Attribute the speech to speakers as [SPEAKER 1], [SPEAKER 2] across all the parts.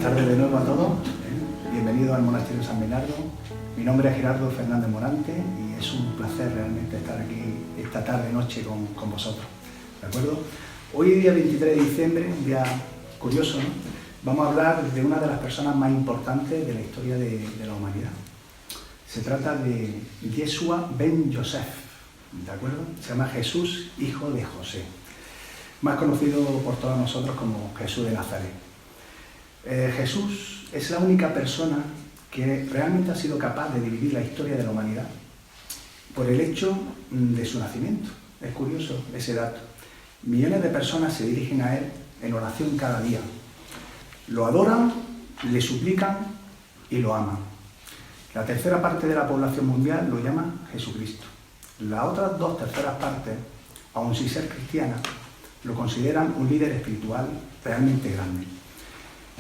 [SPEAKER 1] Buenas tardes de nuevo a todos. Bienvenidos al Monasterio San Bernardo. Mi nombre es Gerardo Fernández Morante y es un placer realmente estar aquí esta tarde-noche con vosotros. ¿De acuerdo? Hoy, día 23 de diciembre, un día curioso, ¿no? Vamos a hablar de una de las personas más importantes de la historia de la humanidad. Se trata de Yeshua ben Yosef, ¿de acuerdo? Se llama Jesús, hijo de José, más conocido por todos nosotros como Jesús de Nazaret. Jesús es la única persona que realmente ha sido capaz de dividir la historia de la humanidad por el hecho de su nacimiento. Es curioso ese dato. Millones de personas se dirigen a él en oración cada día. Lo adoran, le suplican y lo aman. La tercera parte de la población mundial lo llama Jesucristo. Las otras dos terceras partes, aun sin ser cristianas, lo consideran un líder espiritual realmente grande.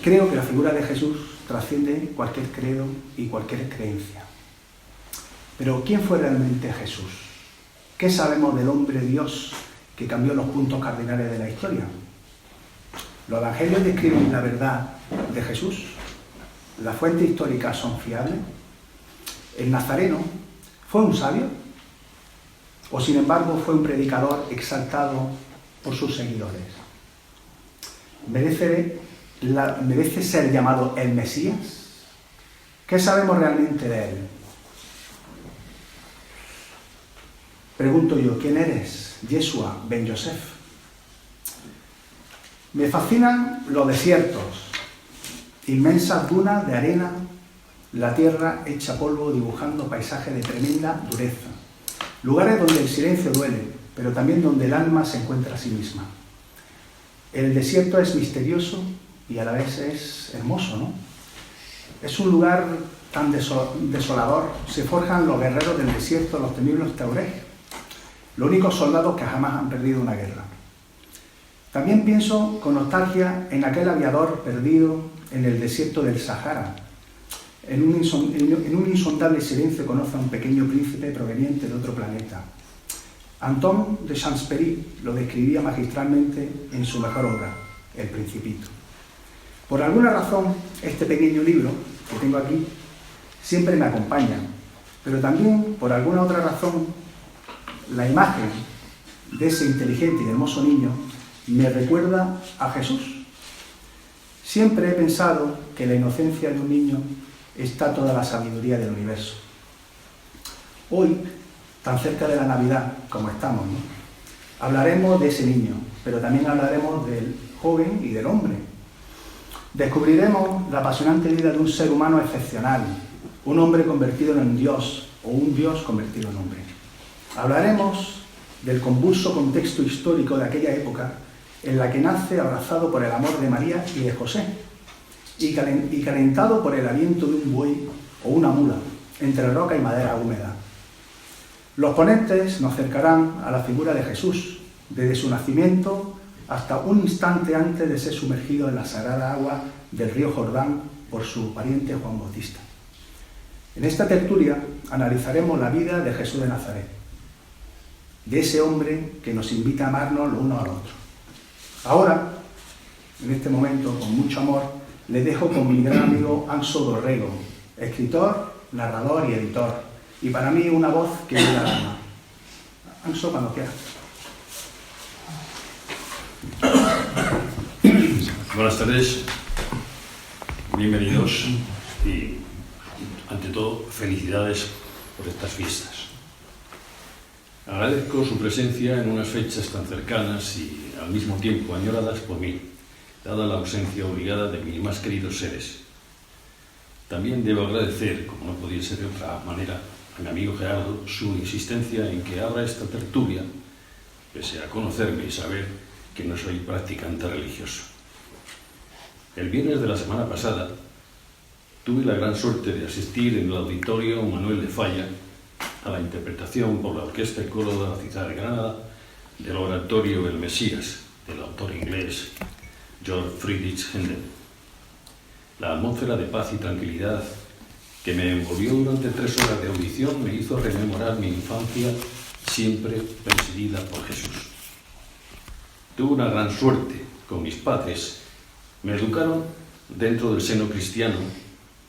[SPEAKER 1] Creo que la figura de Jesús trasciende cualquier credo y cualquier creencia. Pero ¿quién fue realmente Jesús? ¿Qué sabemos del hombre Dios que cambió los puntos cardinales de la historia? ¿Los evangelios describen la verdad de Jesús? ¿Las fuentes históricas son fiables? ¿El nazareno fue un sabio? ¿O sin embargo fue un predicador exaltado por sus seguidores? ¿Merece ser llamado el Mesías? ¿Qué sabemos realmente de él? Pregunto yo, ¿quién eres? Yeshua ben Yosef. Me fascinan los desiertos, inmensas dunas de arena, la tierra hecha polvo dibujando paisajes de tremenda dureza, lugares donde el silencio duele, pero también donde el alma se encuentra a sí misma. El desierto es misterioso y a la vez es hermoso, ¿no? Es un lugar tan desolador. Se forjan los guerreros del desierto, los temibles Taurej, los únicos soldados que jamás han perdido una guerra. También pienso con nostalgia en aquel aviador perdido en el desierto del Sahara. En un insondable silencio conoce a un pequeño príncipe proveniente de otro planeta. Antoine de Saint-Exupéry lo describía magistralmente en su mejor obra, El Principito. Por alguna razón, este pequeño libro que tengo aquí siempre me acompaña, pero también, por alguna otra razón, la imagen de ese inteligente y hermoso niño me recuerda a Jesús. Siempre he pensado que en la inocencia de un niño está toda la sabiduría del universo. Hoy, tan cerca de la Navidad como estamos, ¿no?, hablaremos de ese niño, pero también hablaremos del joven y del hombre. Descubriremos la apasionante vida de un ser humano excepcional, un hombre convertido en Dios o un Dios convertido en hombre. Hablaremos del convulso contexto histórico de aquella época en la que nace abrazado por el amor de María y de José y calentado por el aliento de un buey o una mula entre roca y madera húmeda. Los ponentes nos acercarán a la figura de Jesús desde su nacimiento hasta un instante antes de ser sumergido en la sagrada agua del río Jordán por su pariente Juan Bautista. En esta tertulia analizaremos la vida de Jesús de Nazaret, de ese hombre que nos invita a amarnos los unos al otro. Ahora, en este momento, con mucho amor, les dejo con mi gran amigo Anxo Dorrego, escritor, narrador y editor, y para mí una voz que llega al alma. Anxo, cuando quieras.
[SPEAKER 2] Buenas tardes, bienvenidos y, ante todo, felicidades por estas fiestas. Agradezco su presencia en unas fechas tan cercanas y al mismo tiempo añoradas por mí, dada la ausencia obligada de mis más queridos seres. También debo agradecer, como no podía ser de otra manera, a mi amigo Gerardo su insistencia en que abra esta tertulia, pese a conocerme y saber que no soy practicante religioso. El viernes de la semana pasada tuve la gran suerte de asistir en el Auditorio Manuel de Falla a la interpretación por la Orquesta y Coro de la Ciudad de Granada del oratorio El Mesías, del autor inglés George Friedrich Händel. La atmósfera de paz y tranquilidad que me envolvió durante 3 horas de audición me hizo rememorar mi infancia siempre presidida por Jesús. Tuve una gran suerte con mis padres. Me educaron dentro del seno cristiano,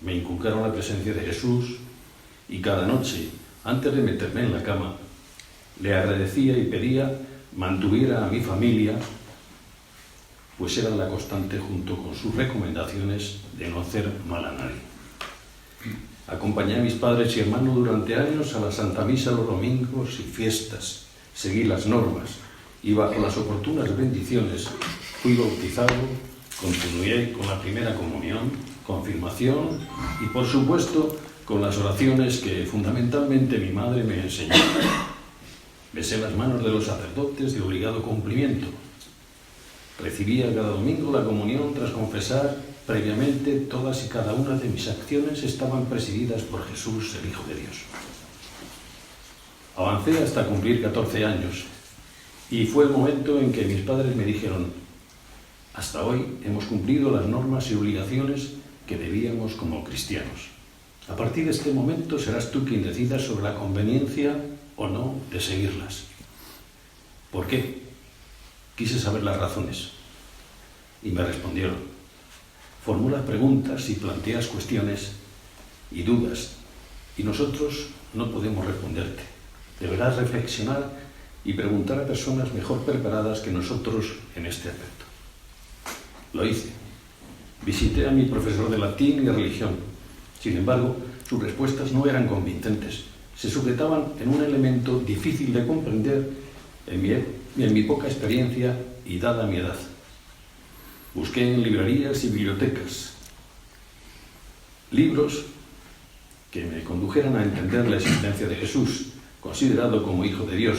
[SPEAKER 2] me inculcaron la presencia de Jesús y cada noche, antes de meterme en la cama, le agradecía y pedía mantuviera a mi familia, pues era la constante junto con sus recomendaciones de no hacer mal a nadie. Acompañé a mis padres y hermanos durante años a la Santa Misa los domingos y fiestas, seguí las normas y bajo las oportunas bendiciones fui bautizado, continué con la primera comunión, confirmación y por supuesto con las oraciones que fundamentalmente mi madre me enseñó. Besé las manos de los sacerdotes de obligado cumplimiento. Recibía cada domingo la comunión tras confesar previamente todas y cada una de mis acciones estaban presididas por Jesús, el Hijo de Dios. Avancé hasta cumplir 14 años y fue el momento en que mis padres me dijeron: hasta hoy hemos cumplido las normas y obligaciones que debíamos como cristianos. A partir de este momento serás tú quien decidas sobre la conveniencia o no de seguirlas. ¿Por qué? Quise saber las razones y me respondieron: formulas preguntas y planteas cuestiones y dudas y nosotros no podemos responderte. Deberás reflexionar y preguntar a personas mejor preparadas que nosotros en este aspecto. Lo hice. Visité a mi profesor de latín y religión. Sin embargo, sus respuestas no eran convincentes. Se sujetaban en un elemento difícil de comprender en mi poca experiencia y dada mi edad. Busqué en librerías y bibliotecas libros que me condujeran a entender la existencia de Jesús, considerado como Hijo de Dios,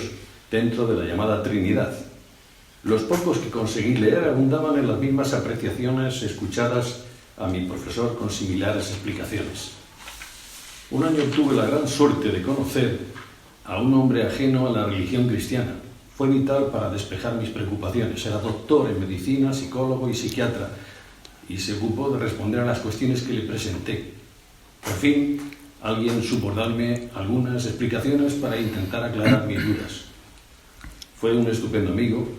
[SPEAKER 2] dentro de la llamada Trinidad. Los pocos que conseguí leer abundaban en las mismas apreciaciones escuchadas a mi profesor con similares explicaciones. Un año tuve la gran suerte de conocer a un hombre ajeno a la religión cristiana. Fue vital para despejar mis preocupaciones. Era doctor en medicina, psicólogo y psiquiatra, y se ocupó de responder a las cuestiones que le presenté. Por fin, alguien supo darme algunas explicaciones para intentar aclarar mis dudas. Fue un estupendo amigo.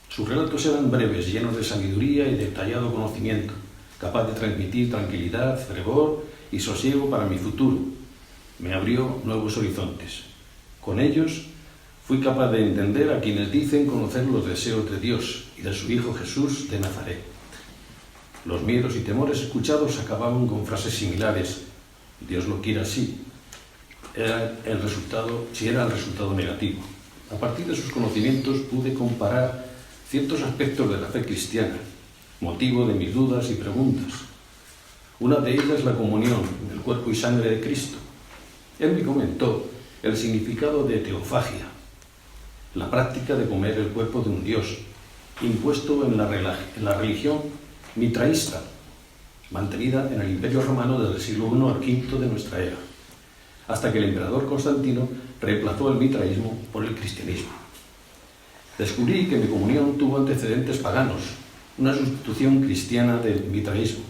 [SPEAKER 2] Sus relatos eran breves, llenos de sabiduría y detallado conocimiento, capaz de transmitir tranquilidad, fervor y sosiego para mi futuro. Me abrió nuevos horizontes. Con ellos fui capaz de entender a quienes dicen conocer los deseos de Dios y de su Hijo Jesús de Nazaret. Los miedos y temores escuchados acababan con frases similares: Dios lo quiere así. Si era el resultado negativo. A partir de sus conocimientos pude comparar ciertos aspectos de la fe cristiana, motivo de mis dudas y preguntas. Una de ellas la comunión del cuerpo y sangre de Cristo. Él me comentó el significado de teofagia, la práctica de comer el cuerpo de un Dios, impuesto en la religión mitraísta, mantenida en el Imperio Romano desde el siglo I al V de nuestra era, hasta que el emperador Constantino reemplazó el mitraísmo por el cristianismo. Descubrí que mi comunión tuvo antecedentes paganos, una sustitución cristiana del mitraísmo,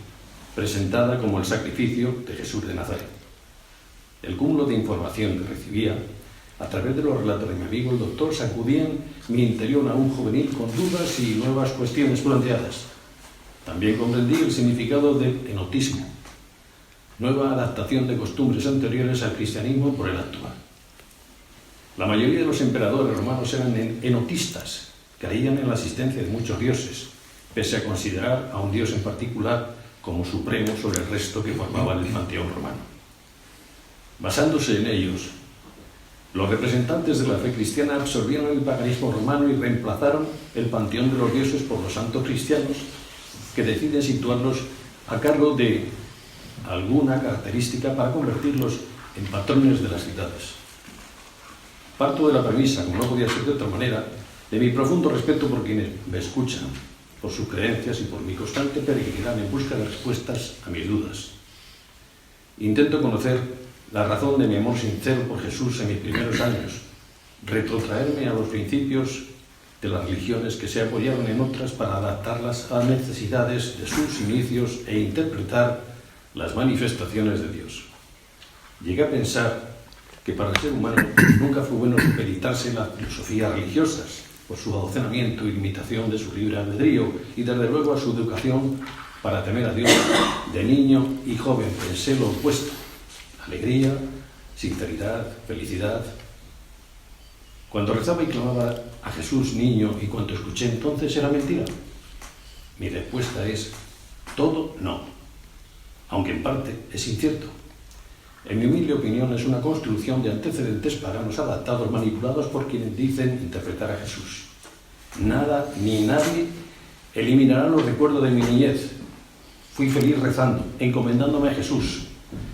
[SPEAKER 2] presentada como el sacrificio de Jesús de Nazaret. El cúmulo de información que recibía, a través de los relatos de mi amigo el doctor, sacudían mi interior aún juvenil con dudas y nuevas cuestiones planteadas. También comprendí el significado del enotismo, nueva adaptación de costumbres anteriores al cristianismo por el actual. La mayoría de los emperadores romanos eran enotistas, creían en la existencia de muchos dioses, pese a considerar a un dios en particular como supremo sobre el resto que formaban el panteón romano. Basándose en ellos, los representantes de la fe cristiana absorbieron el paganismo romano y reemplazaron el panteón de los dioses por los santos cristianos, que deciden situarlos a cargo de alguna característica para convertirlos en patrones de las ciudades. Parto de la premisa, como no podía ser de otra manera, de mi profundo respeto por quienes me escuchan, por sus creencias y por mi constante peregrinar en busca de respuestas a mis dudas. Intento conocer la razón de mi amor sincero por Jesús en mis primeros años, retrotraerme a los principios de las religiones que se apoyaron en otras para adaptarlas a las necesidades de sus inicios e interpretar las manifestaciones de Dios. Llegué a pensar que para el ser humano nunca fue bueno supeditarse en las filosofías religiosas por su adoctrinamiento y limitación de su libre albedrío y desde luego a su educación para temer a Dios, de niño y joven pensé lo opuesto: alegría, sinceridad, felicidad. Cuando rezaba y clamaba a Jesús niño y cuanto escuché entonces era mentira. Mi respuesta es: todo no, aunque en parte es incierto. En mi humilde opinión es una construcción de antecedentes paganos adaptados, manipulados por quienes dicen interpretar a Jesús. Nada ni nadie eliminará los recuerdos de mi niñez. Fui feliz rezando, encomendándome a Jesús,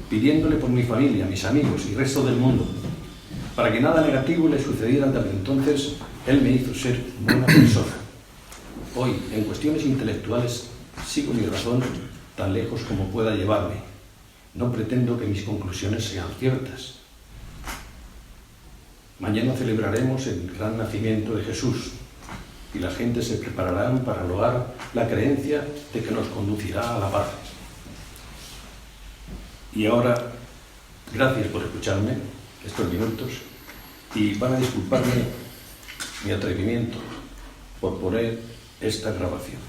[SPEAKER 2] pidiéndole por mi familia, mis amigos y el resto del mundo, para que nada negativo le sucediera. Desde entonces, Él me hizo ser buena persona. Hoy, en cuestiones intelectuales, sigo mi razón tan lejos como pueda llevarme. No pretendo que mis conclusiones sean ciertas. Mañana celebraremos el gran nacimiento de Jesús y las gentes se prepararán para lograr la creencia de que nos conducirá a la paz. Y ahora, gracias por escucharme estos minutos y van a disculparme mi atrevimiento por poner esta grabación.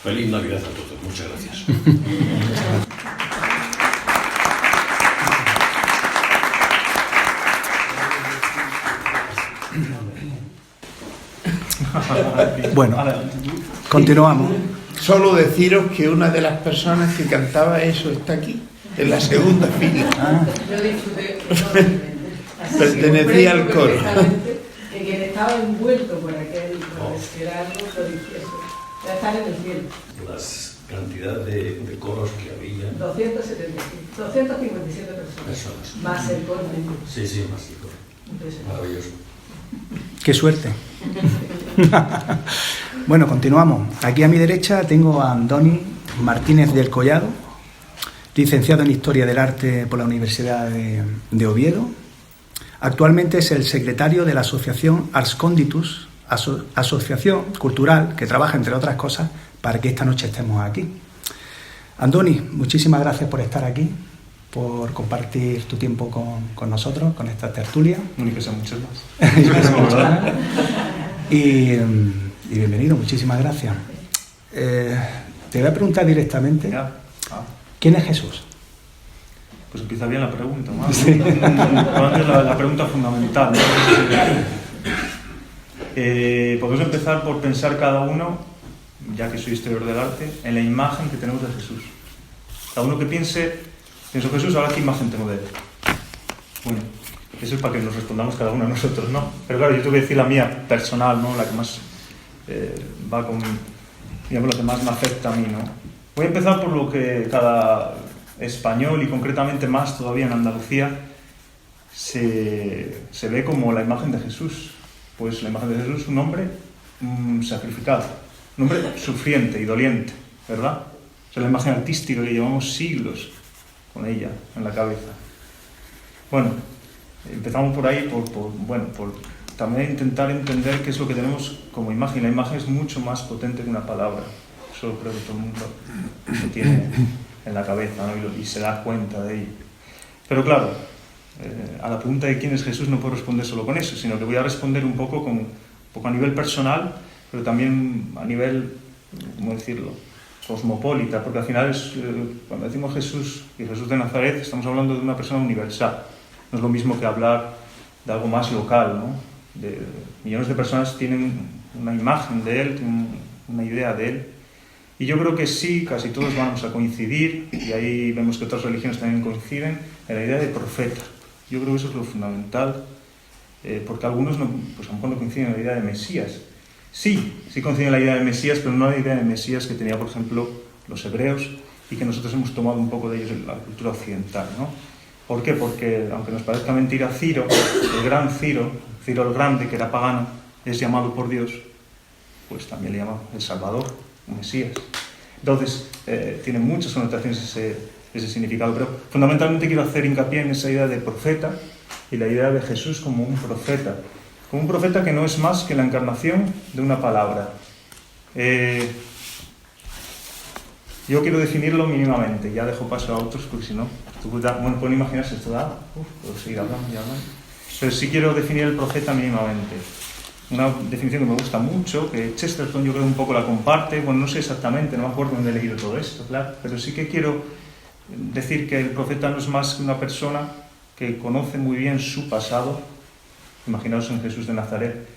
[SPEAKER 2] Feliz Navidad a todos. Muchas gracias.
[SPEAKER 1] Bueno, continuamos.
[SPEAKER 3] Solo deciros que una de las personas que cantaba eso está aquí, en la segunda fila.
[SPEAKER 4] Yo disfruté enormemente.
[SPEAKER 3] Pertenecía al coro.
[SPEAKER 4] Que quien estaba envuelto por aquel, por era algo prodigioso. Ya están en el cielo.
[SPEAKER 2] Las cantidades de coros que había.
[SPEAKER 4] 257 personas. Más el coro.
[SPEAKER 2] Sí, más el coro. Maravilloso.
[SPEAKER 1] ¡Qué suerte! Bueno, continuamos. Aquí a mi derecha tengo a Andoni Martínez del Collado, licenciado en Historia del Arte por la Universidad de Oviedo. Actualmente es el secretario de la asociación Ars Conditus, asociación cultural que trabaja, entre otras cosas, para que esta noche estemos aquí. Andoni, muchísimas gracias por estar aquí, por compartir tu tiempo con nosotros, con esta tertulia.
[SPEAKER 5] Ni que sean muchas más.
[SPEAKER 1] Y bienvenido, muchísimas gracias. Te voy a preguntar directamente, ¿quién es Jesús?
[SPEAKER 5] Pues empieza bien la pregunta, ¿no? Sí. La pregunta fundamental, ¿no? Podemos empezar por pensar cada uno, ya que soy historiador del arte, en la imagen que tenemos de Jesús. Cada uno que pienso Jesús, ahora qué imagen tengo de él. Bueno, eso es para que nos respondamos cada uno a nosotros, ¿no? Pero claro, yo tengo que decir la mía personal, ¿no? La que más va con, digamos, la que más me afecta a mí, ¿no? Voy a empezar por lo que cada español y concretamente más todavía en Andalucía se ve como la imagen de Jesús. Pues la imagen de Jesús es un hombre sacrificado, un hombre sufriente y doliente, ¿verdad? Es la imagen artística que llevamos siglos con ella en la cabeza. Bueno, empezamos por ahí, por también intentar entender qué es lo que tenemos como imagen. La imagen es mucho más potente que una palabra. Eso creo que todo el mundo lo tiene en la cabeza, ¿no? y se da cuenta de ello. Pero claro, a la pregunta de quién es Jesús no puedo responder solo con eso, sino que voy a responder un poco a nivel personal, pero también a nivel, ¿cómo decirlo?, cosmopolita, porque al final cuando decimos Jesús y Jesús de Nazaret estamos hablando de una persona universal. No es lo mismo que hablar de algo más local, ¿no? Millones de personas tienen una imagen de él, tienen una idea de él. Y yo creo que sí, casi todos vamos a coincidir, y ahí vemos que otras religiones también coinciden, en la idea de profeta. Yo creo que eso es lo fundamental, porque algunos pues a lo mejor no coinciden en la idea de Mesías. Sí coinciden en la idea de Mesías, pero no la idea de Mesías que tenía, por ejemplo, los hebreos, y que nosotros hemos tomado un poco de ellos en la cultura occidental, ¿no? ¿Por qué? Porque, aunque nos parezca mentira, Ciro, el gran Ciro, Ciro el Grande, que era pagano, es llamado por Dios, pues también le llama el Salvador, el Mesías. Entonces, tiene muchas connotaciones ese significado, pero fundamentalmente quiero hacer hincapié en esa idea de profeta y la idea de Jesús como un profeta que no es más que la encarnación de una palabra. Yo quiero definirlo mínimamente, ya dejo paso a otros, porque si no, bueno, pueden imaginarse, esto da, puedo seguir hablando y hablando. Pero sí quiero definir el profeta mínimamente. Una definición que me gusta mucho, que Chesterton yo creo un poco la comparte, bueno, no sé exactamente, no me acuerdo dónde he leído todo esto, claro, pero sí que quiero decir que el profeta no es más que una persona que conoce muy bien su pasado. Imaginaos en Jesús de Nazaret,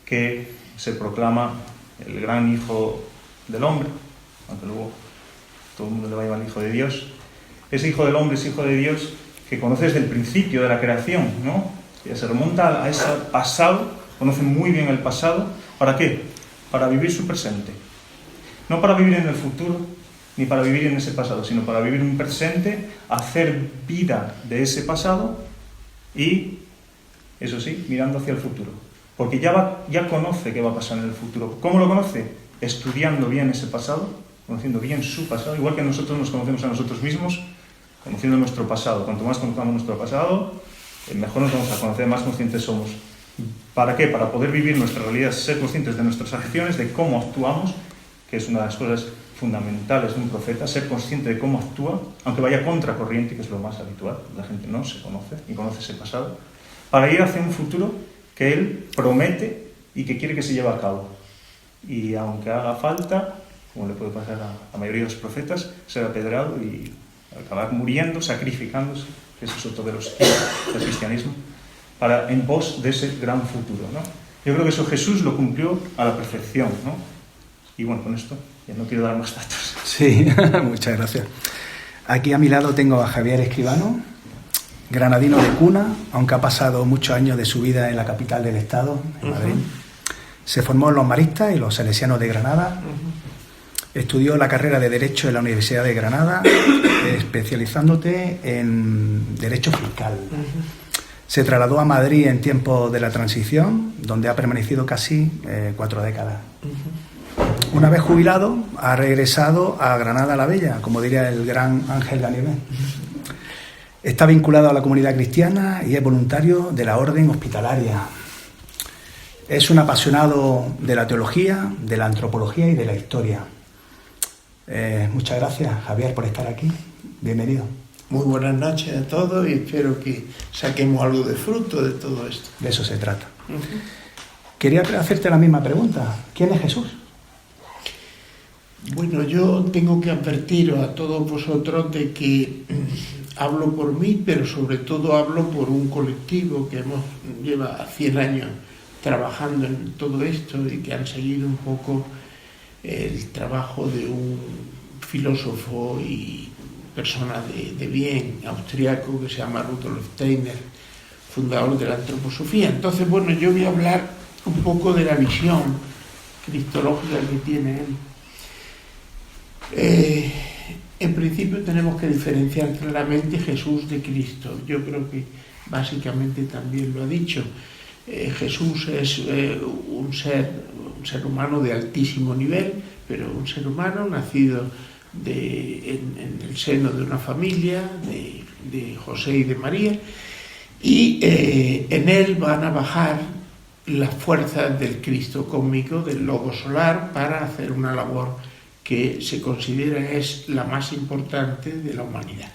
[SPEAKER 5] que se proclama el gran hijo del hombre, aunque luego todo el mundo le va a llamar Hijo de Dios. Ese Hijo del Hombre, ese Hijo de Dios que conoce desde el principio de la creación, ¿no? Que se remonta a ese pasado, conoce muy bien el pasado. ¿Para qué? Para vivir su presente. No para vivir en el futuro, ni para vivir en ese pasado, sino para vivir un presente, hacer vida de ese pasado y, eso sí, mirando hacia el futuro. Porque ya conoce qué va a pasar en el futuro. ¿Cómo lo conoce? Estudiando bien ese pasado, conociendo bien su pasado, igual que nosotros nos conocemos a nosotros mismos, conociendo nuestro pasado. Cuanto más conozcamos nuestro pasado, mejor nos vamos a conocer, más conscientes somos. ¿Para qué? Para poder vivir nuestra realidad, ser conscientes de nuestras acciones, de cómo actuamos, que es una de las cosas fundamentales de un profeta, ser consciente de cómo actúa, aunque vaya contracorriente, que es lo más habitual, la gente no se conoce y conoce ese pasado, para ir hacia un futuro que él promete y que quiere que se lleve a cabo. Y aunque haga falta, como le puede pasar a la mayoría de los profetas, ser apedreado y acabar muriendo, sacrificándose, que eso es otro de los del cristianismo, en pos de ese gran futuro, ¿no? Yo creo que eso Jesús lo cumplió a la perfección, ¿no? Y bueno, con esto ya no quiero dar más datos.
[SPEAKER 1] Sí, muchas gracias. Aquí a mi lado tengo a Javier Escribano, granadino de cuna, aunque ha pasado muchos años de su vida en la capital del estado, en Madrid. Se formó en los maristas y los salesianos de Granada. Estudió la carrera de Derecho en la Universidad de Granada, especializándote en Derecho Fiscal. Se trasladó a Madrid en tiempos de la transición, donde ha permanecido casi 4 décadas. Una vez jubilado, ha regresado a Granada la Bella, como diría el gran Ángel Ganivet. Está vinculado a la comunidad cristiana y es voluntario de la Orden Hospitalaria. Es un apasionado de la teología, de la antropología y de la historia. Muchas gracias, Javier, por estar aquí. Bienvenido.
[SPEAKER 3] Muy buenas noches a todos y espero que saquemos algo de fruto de todo esto.
[SPEAKER 1] De eso se trata. Quería hacerte la misma pregunta. ¿Quién es Jesús?
[SPEAKER 3] Bueno, yo tengo que advertiros a todos vosotros de que hablo por mí, pero sobre todo hablo por un colectivo que lleva 100 años trabajando en todo esto y que han seguido un poco el trabajo de un filósofo y persona de bien austriaco que se llama Rudolf Steiner, fundador de la antroposofía. Entonces, bueno, yo voy a hablar un poco de la visión cristológica que tiene él. En principio tenemos que diferenciar claramente Jesús de Cristo. Yo creo que básicamente también lo ha dicho. Jesús es un ser humano de altísimo nivel, pero un ser humano nacido en el seno de una familia, de José y de María, y en él van a bajar las fuerzas del Cristo cósmico, del Logo solar, para hacer una labor que se considera es la más importante de la humanidad.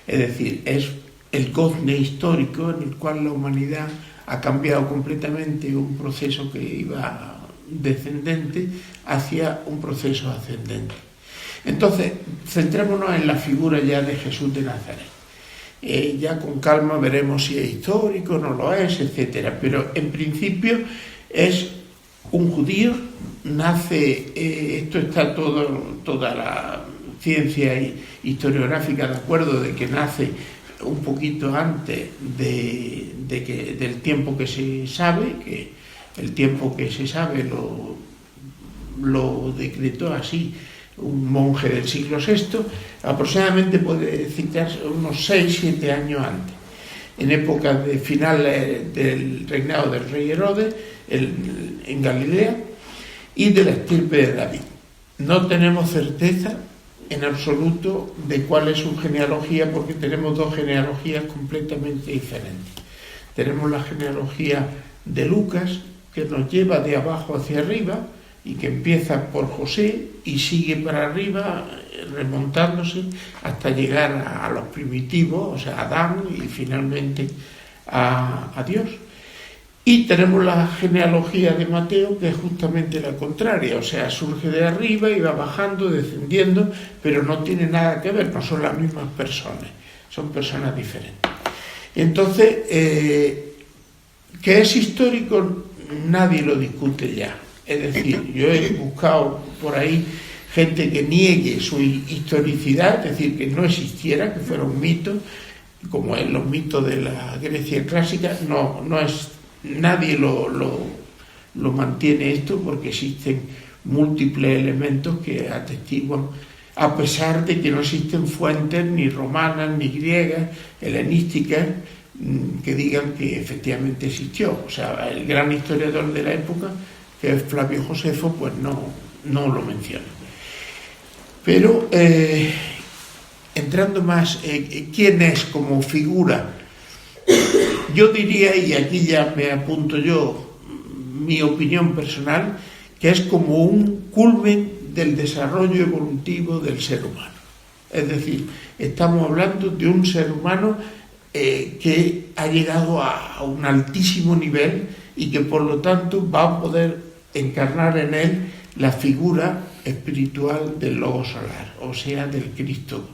[SPEAKER 3] Es decir, es el gozne histórico en el cual la humanidad ha cambiado completamente un proceso que iba descendente hacia un proceso ascendente. Entonces, centrémonos en la figura ya de Jesús de Nazaret. Ya con calma veremos si es histórico, no lo es, etc. Pero en principio es un judío, nace, esto está toda la ciencia historiográfica de acuerdo de que nace un poquito antes del tiempo que se sabe, que el tiempo que se sabe lo decretó así un monje del siglo VI, aproximadamente puede citarse unos 6-7 años antes. en época de final del reinado del rey Herodes en Galilea, y de la estirpe de David. No tenemos certeza en absoluto de cuál es su genealogía, porque tenemos dos genealogías completamente diferentes. Tenemos la genealogía de Lucas, que nos lleva de abajo hacia arriba y que empieza por José y sigue para arriba, remontándose hasta llegar a los primitivos, o sea, a Adán, y finalmente a Dios. Y tenemos la genealogía de Mateo, que es justamente la contraria, o sea, surge de arriba y va bajando, descendiendo, pero no tiene nada que ver, no son las mismas personas, son personas diferentes. Entonces, que es histórico, nadie lo discute ya. Es decir, yo he buscado por ahí gente que niegue su historicidad, es decir, que no existiera, que fuera un mito, como en los mitos de la Grecia clásica. No es, nadie lo mantiene esto, porque existen múltiples elementos que atestiguan, a pesar de que no existen fuentes ni romanas, ni griegas, helenísticas, que digan que efectivamente existió. O sea, el gran historiador de la época, que es Flavio Josefo, pues no lo menciona. Pero entrando más, ¿quién es como figura? Yo diría, y aquí ya me apunto yo mi opinión personal, que es como un culmen del desarrollo evolutivo del ser humano. Es decir, estamos hablando de un ser humano que ha llegado a un altísimo nivel y que por lo tanto va a poder encarnar en él la figura espiritual del Logo Solar, o sea, del Cristo,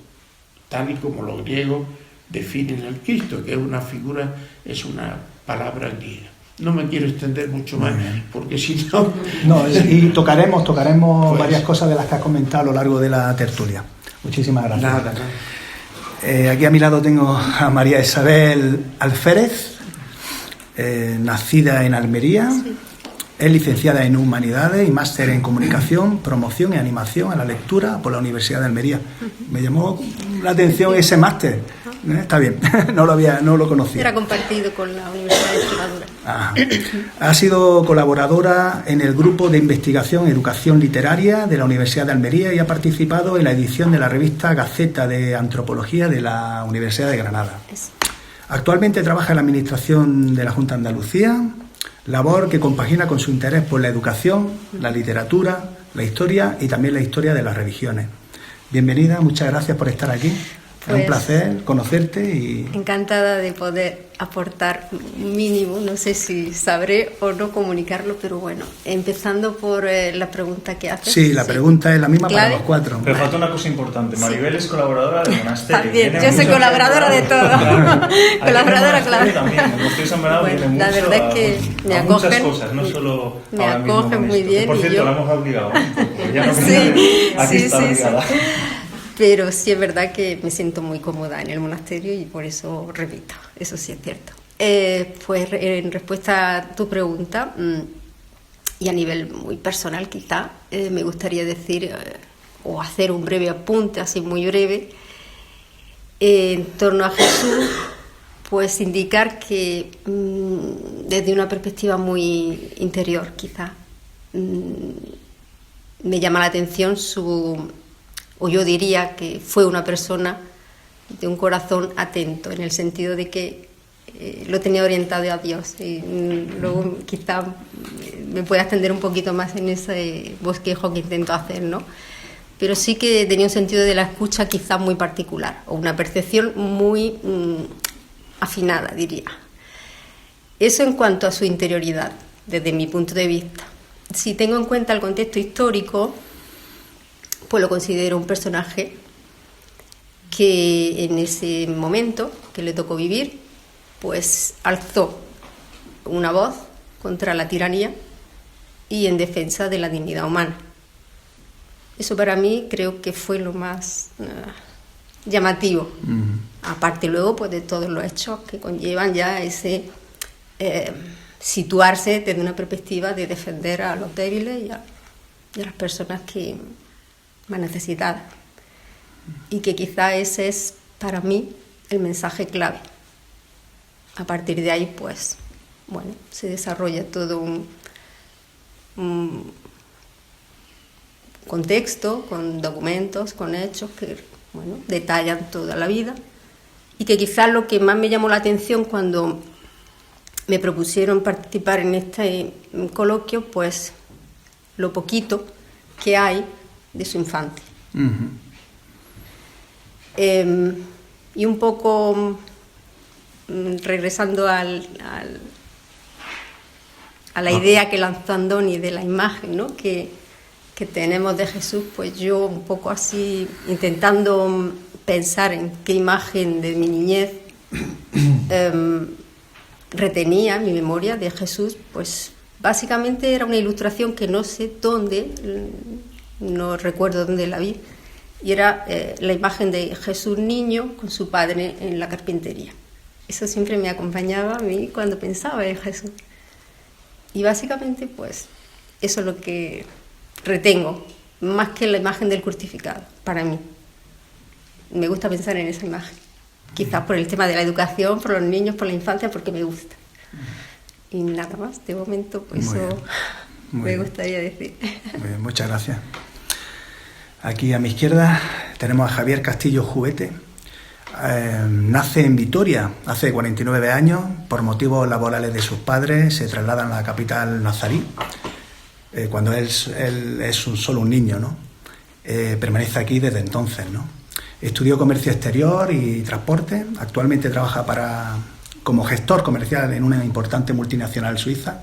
[SPEAKER 3] tal y como los griegos definen al Cristo, que es una figura, es una palabra griega. No me quiero extender mucho más, porque si no...
[SPEAKER 1] No, y tocaremos
[SPEAKER 3] pues,
[SPEAKER 1] varias cosas de las que has comentado a lo largo de la tertulia. Muchísimas gracias.
[SPEAKER 3] Nada.
[SPEAKER 1] Aquí a mi lado tengo a María Isabel Alférez, nacida en Almería. Sí. Es licenciada en Humanidades y máster en Comunicación, Promoción y Animación a la Lectura por la Universidad de Almería. Me llamó la atención ese máster. Está bien, no lo conocía.
[SPEAKER 6] Era compartido con la Universidad de Extremadura.
[SPEAKER 1] Ha sido colaboradora en el Grupo de Investigación Educación Literaria de la Universidad de Almería y ha participado en la edición de la revista Gaceta de Antropología de la Universidad de Granada. Actualmente trabaja en la Administración de la Junta de Andalucía, labor que compagina con su interés por la educación, la literatura, la historia y también la historia de las religiones. Bienvenida, muchas gracias por estar aquí. Pues, es un placer conocerte y...
[SPEAKER 6] Encantada de poder aportar un mínimo, no sé si sabré o no comunicarlo, pero bueno, empezando por la pregunta que haces.
[SPEAKER 1] Sí, la pregunta es la misma para los cuatro.
[SPEAKER 5] Pero falta una cosa importante, Maribel es colaboradora del monasterio.
[SPEAKER 6] También, yo soy colaboradora de todo. Colaboradora, claro.
[SPEAKER 5] También, bueno,
[SPEAKER 6] la verdad es que me acogen
[SPEAKER 5] muchas cosas, no solo
[SPEAKER 6] me acogen muy bien.
[SPEAKER 5] Por cierto,
[SPEAKER 6] yo...
[SPEAKER 5] la hemos obligado. Ya no
[SPEAKER 6] sí,
[SPEAKER 5] está obligada.
[SPEAKER 6] Sí. Pero sí es verdad que me siento muy cómoda en el monasterio y por eso repito, eso sí es cierto. Pues en respuesta a tu pregunta, y a nivel muy personal quizá, me gustaría decir o hacer un breve apunte, así muy breve, en torno a Jesús, pues indicar que desde una perspectiva muy interior quizá, me llama la atención o yo diría que fue una persona de un corazón atento, en el sentido de que lo tenía orientado a Dios. Y luego quizá me pueda extender un poquito más en ese bosquejo que intento hacer, ¿no? Pero sí que tenía un sentido de la escucha quizá muy particular, o una percepción muy afinada, diría. Eso en cuanto a su interioridad, desde mi punto de vista. Si tengo en cuenta el contexto histórico, pues lo considero un personaje que en ese momento que le tocó vivir, pues alzó una voz contra la tiranía y en defensa de la dignidad humana. Eso para mí creo que fue lo más llamativo. Aparte luego pues de todos los hechos que conllevan ya ese situarse desde una perspectiva de defender a los débiles y a las personas que más necesitadas, y que quizá ese es para mí el mensaje clave a partir de ahí, pues, bueno, se desarrolla todo un contexto, con documentos, con hechos que, bueno, detallan toda la vida, y que quizás lo que más me llamó la atención cuando me propusieron participar en este coloquio, pues lo poquito que hay de su infancia. Y un poco regresando a la idea que lanzó Andoni de la imagen, ¿no?, que tenemos de Jesús, pues yo un poco así intentando pensar en qué imagen de mi niñez retenía mi memoria de Jesús, pues básicamente era una ilustración que no sé dónde, no recuerdo dónde la vi, y era la imagen de Jesús niño con su padre en la carpintería. Eso siempre me acompañaba a mí cuando pensaba en Jesús. Y básicamente, pues, eso es lo que retengo, más que la imagen del crucificado, para mí. Me gusta pensar en esa imagen. Quizás por el tema de la educación, por los niños, por la infancia, porque me gusta. Y nada más, de momento, pues eso me gustaría decir.
[SPEAKER 1] Muy bien, muchas gracias. Aquí a mi izquierda tenemos a Javier Castillo Jubete. Nace en Vitoria hace 49 años. Por motivos laborales de sus padres se trasladan a la capital nazarí. Cuando él es solo un niño, ¿no? Permanece aquí desde entonces, ¿no? Estudió comercio exterior y transporte. Actualmente trabaja como gestor comercial en una importante multinacional suiza.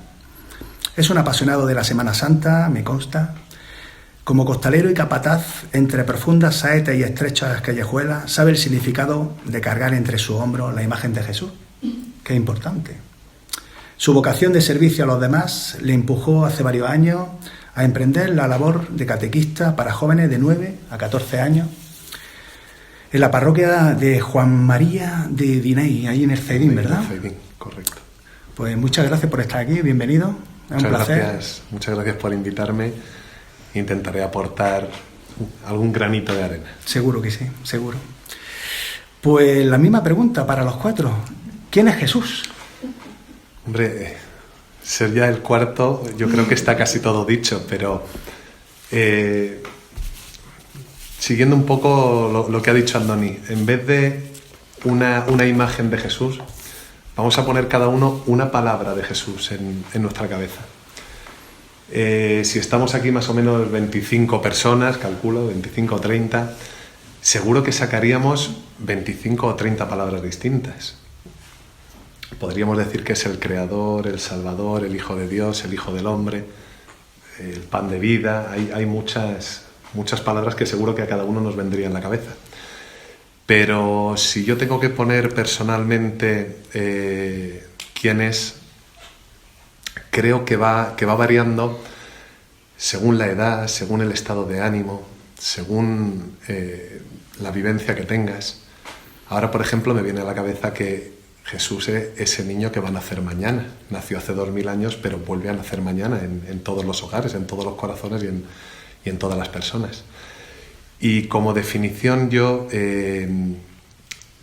[SPEAKER 1] Es un apasionado de la Semana Santa, me consta. Como costalero y capataz, entre profundas saetas y estrechas callejuelas, sabe el significado de cargar entre sus hombros la imagen de Jesús, que es importante. Su vocación de servicio a los demás le empujó hace varios años a emprender la labor de catequista para jóvenes de 9 a 14 años en la parroquia de Juan María de Diney, ahí en el Ceidín, ¿verdad?
[SPEAKER 7] Ceidín, correcto.
[SPEAKER 1] Pues muchas gracias por estar aquí, bienvenido. Es un placer.
[SPEAKER 7] Muchas gracias por invitarme. Intentaré aportar algún granito de arena.
[SPEAKER 1] Seguro que sí, seguro. Pues la misma pregunta para los cuatro. ¿Quién es Jesús?
[SPEAKER 7] Hombre, ser ya el cuarto, yo creo que está casi todo dicho, pero siguiendo un poco lo que ha dicho Andoni, en vez de una imagen de Jesús, vamos a poner cada uno una palabra de Jesús en nuestra cabeza. Si estamos aquí más o menos 25 personas, calculo, 25 o 30, seguro que sacaríamos 25 o 30 palabras distintas. Podríamos decir que es el Creador, el Salvador, el Hijo de Dios, el Hijo del Hombre, el pan de vida. Hay muchas palabras que seguro que a cada uno nos vendría en la cabeza. Pero si yo tengo que poner personalmente quién es, creo que va variando según la edad, según el estado de ánimo, según la vivencia que tengas. Ahora, por ejemplo, me viene a la cabeza que Jesús es ese niño que va a nacer mañana. Nació hace 2000 años, pero vuelve a nacer mañana en todos los hogares, en todos los corazones y en todas las personas. Y como definición yo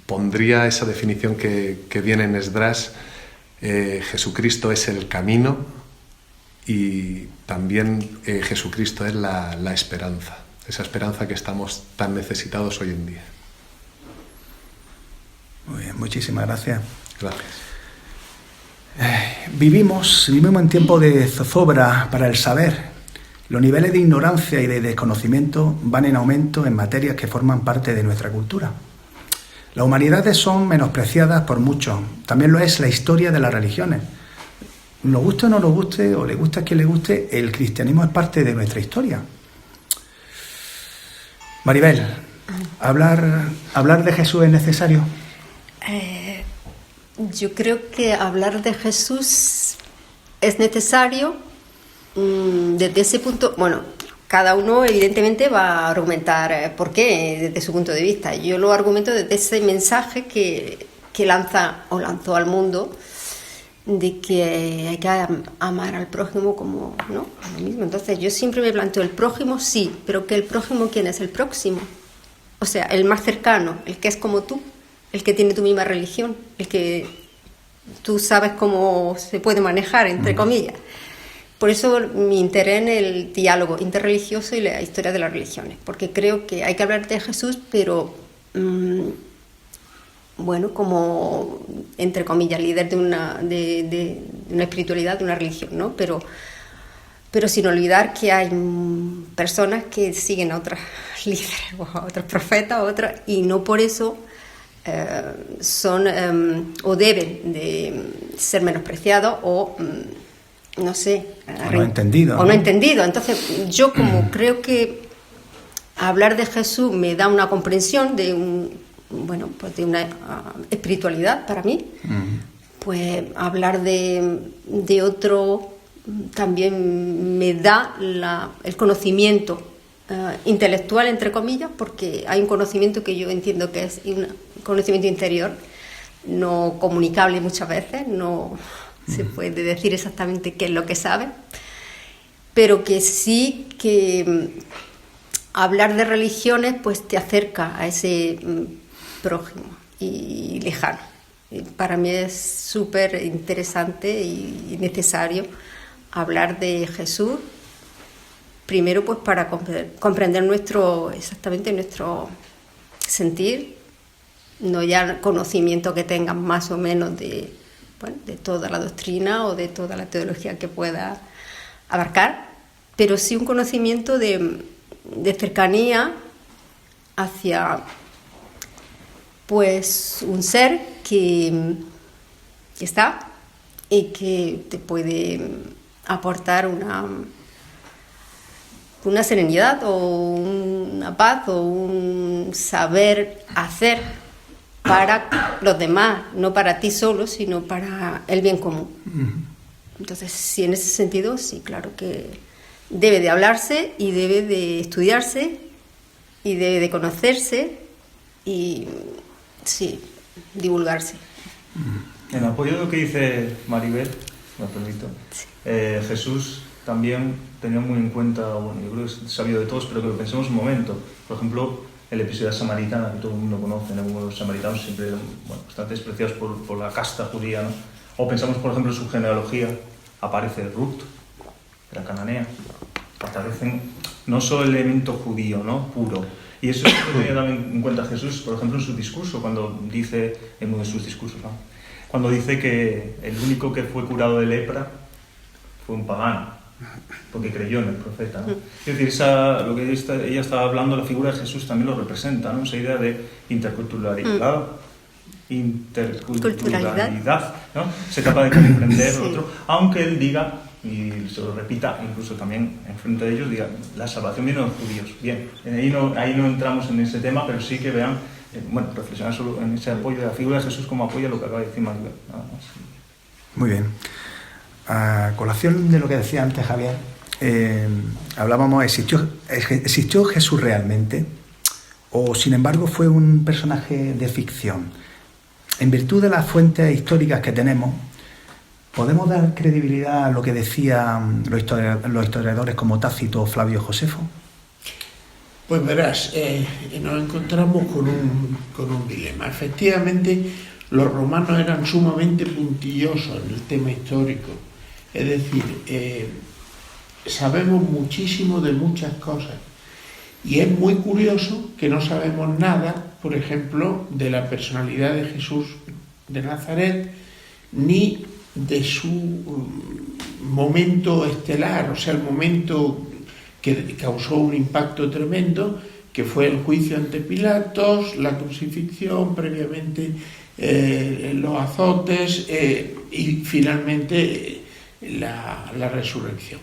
[SPEAKER 7] pondría esa definición que viene en Esdras. Jesucristo es el camino y también Jesucristo es la esperanza, esa esperanza que estamos tan necesitados hoy en día.
[SPEAKER 1] Muy bien, muchísimas gracias.
[SPEAKER 7] Gracias.
[SPEAKER 1] Vivimos en tiempos de zozobra para el saber. Los niveles de ignorancia y de desconocimiento van en aumento en materias que forman parte de nuestra cultura. Las humanidades son menospreciadas por muchos. También lo es la historia de las religiones. Nos guste o no nos guste, o le guste a quien le guste, el cristianismo es parte de nuestra historia. Maribel, ¿hablar de Jesús es necesario?
[SPEAKER 6] Yo creo que hablar de Jesús es necesario desde ese punto. Bueno, cada uno evidentemente va a argumentar por qué desde su punto de vista. Yo lo argumento desde ese mensaje que lanzó al mundo de que hay que amar al prójimo como, ¿no?, a lo mismo. Entonces yo siempre me planteo, el prójimo sí, pero que el prójimo, ¿quién es el próximo? O sea, el más cercano, el que es como tú, el que tiene tu misma religión, el que tú sabes cómo se puede manejar, entre comillas. Por eso mi interés en el diálogo interreligioso y la historia de las religiones, porque creo que hay que hablar de Jesús, pero bueno, como, entre comillas, líder de una espiritualidad, de una religión, ¿no? Pero sin olvidar que hay personas que siguen a otras líderes, o a otros profetas, y no por eso son o deben de ser menospreciados o, no sé...
[SPEAKER 1] O no entendido.
[SPEAKER 6] O no entendido. Entonces, yo como creo que hablar de Jesús me da una comprensión de pues de una espiritualidad para mí, pues hablar de otro también me da el conocimiento intelectual, entre comillas, porque hay un conocimiento que yo entiendo que es un conocimiento interior, no comunicable muchas veces, no se puede decir exactamente qué es lo que sabe, pero que sí que hablar de religiones pues te acerca a ese prójimo y lejano. Y para mí es súper interesante y necesario hablar de Jesús, primero pues para comprender exactamente nuestro sentir, no ya conocimiento que tengan más o menos de toda la doctrina o de toda la teología que pueda abarcar, pero sí un conocimiento de cercanía hacia pues un ser que está y que te puede aportar una serenidad o una paz o un saber hacer para los demás, no para ti solo, sino para el bien común. Entonces, sí, en ese sentido, sí, claro que debe de hablarse y debe de estudiarse y debe de conocerse y, sí, divulgarse.
[SPEAKER 5] En apoyo de lo que dice Maribel, me permito,
[SPEAKER 6] Sí.
[SPEAKER 5] Jesús también tenía muy en cuenta, bueno, yo creo que es sabido de todos, pero que lo pensemos un momento. Por ejemplo, el episodio de la Samaritana, que todo el mundo conoce, ¿no? Los samaritanos siempre eran bastante despreciados por la casta judía, ¿no? O pensamos, por ejemplo, en su genealogía, aparece Ruth, la cananea, aparecen no solo el elemento judío, ¿no? Puro. Y eso lo tenía también en cuenta Jesús, por ejemplo, en su discurso, cuando dice, en uno de sus discursos, ¿no? Cuando dice que el único que fue curado de lepra fue un pagano, porque creyó en el profeta, ¿no? Es decir, lo que ella estaba hablando, la figura de Jesús también lo representa, ¿no? Esa idea de interculturalidad, ¿no? Se capaz de comprender el otro, aunque él diga, y se lo repita, incluso también enfrente de ellos, diga, la salvación viene de los judíos. Bien, ahí no entramos en ese tema, pero sí que vean, reflexionar solo en ese apoyo de la figura de Jesús como apoya lo que acaba de decir Maribel, nada más.
[SPEAKER 1] Muy bien. A colación de lo que decía antes Javier, hablábamos, ¿existió Jesús realmente? ¿O sin embargo fue un personaje de ficción? En virtud de las fuentes históricas que tenemos, ¿podemos dar credibilidad a lo que decían los historiadores como Tácito o Flavio Josefo?
[SPEAKER 3] Pues verás, nos encontramos con un dilema. Efectivamente, los romanos eran sumamente puntillosos en el tema histórico. Es decir, sabemos muchísimo de muchas cosas. Y es muy curioso que no sabemos nada, por ejemplo, de la personalidad de Jesús de Nazaret, ni de su momento estelar, o sea, el momento que causó un impacto tremendo, que fue el juicio ante Pilatos, la crucifixión, previamente los azotes y finalmente la resurrección.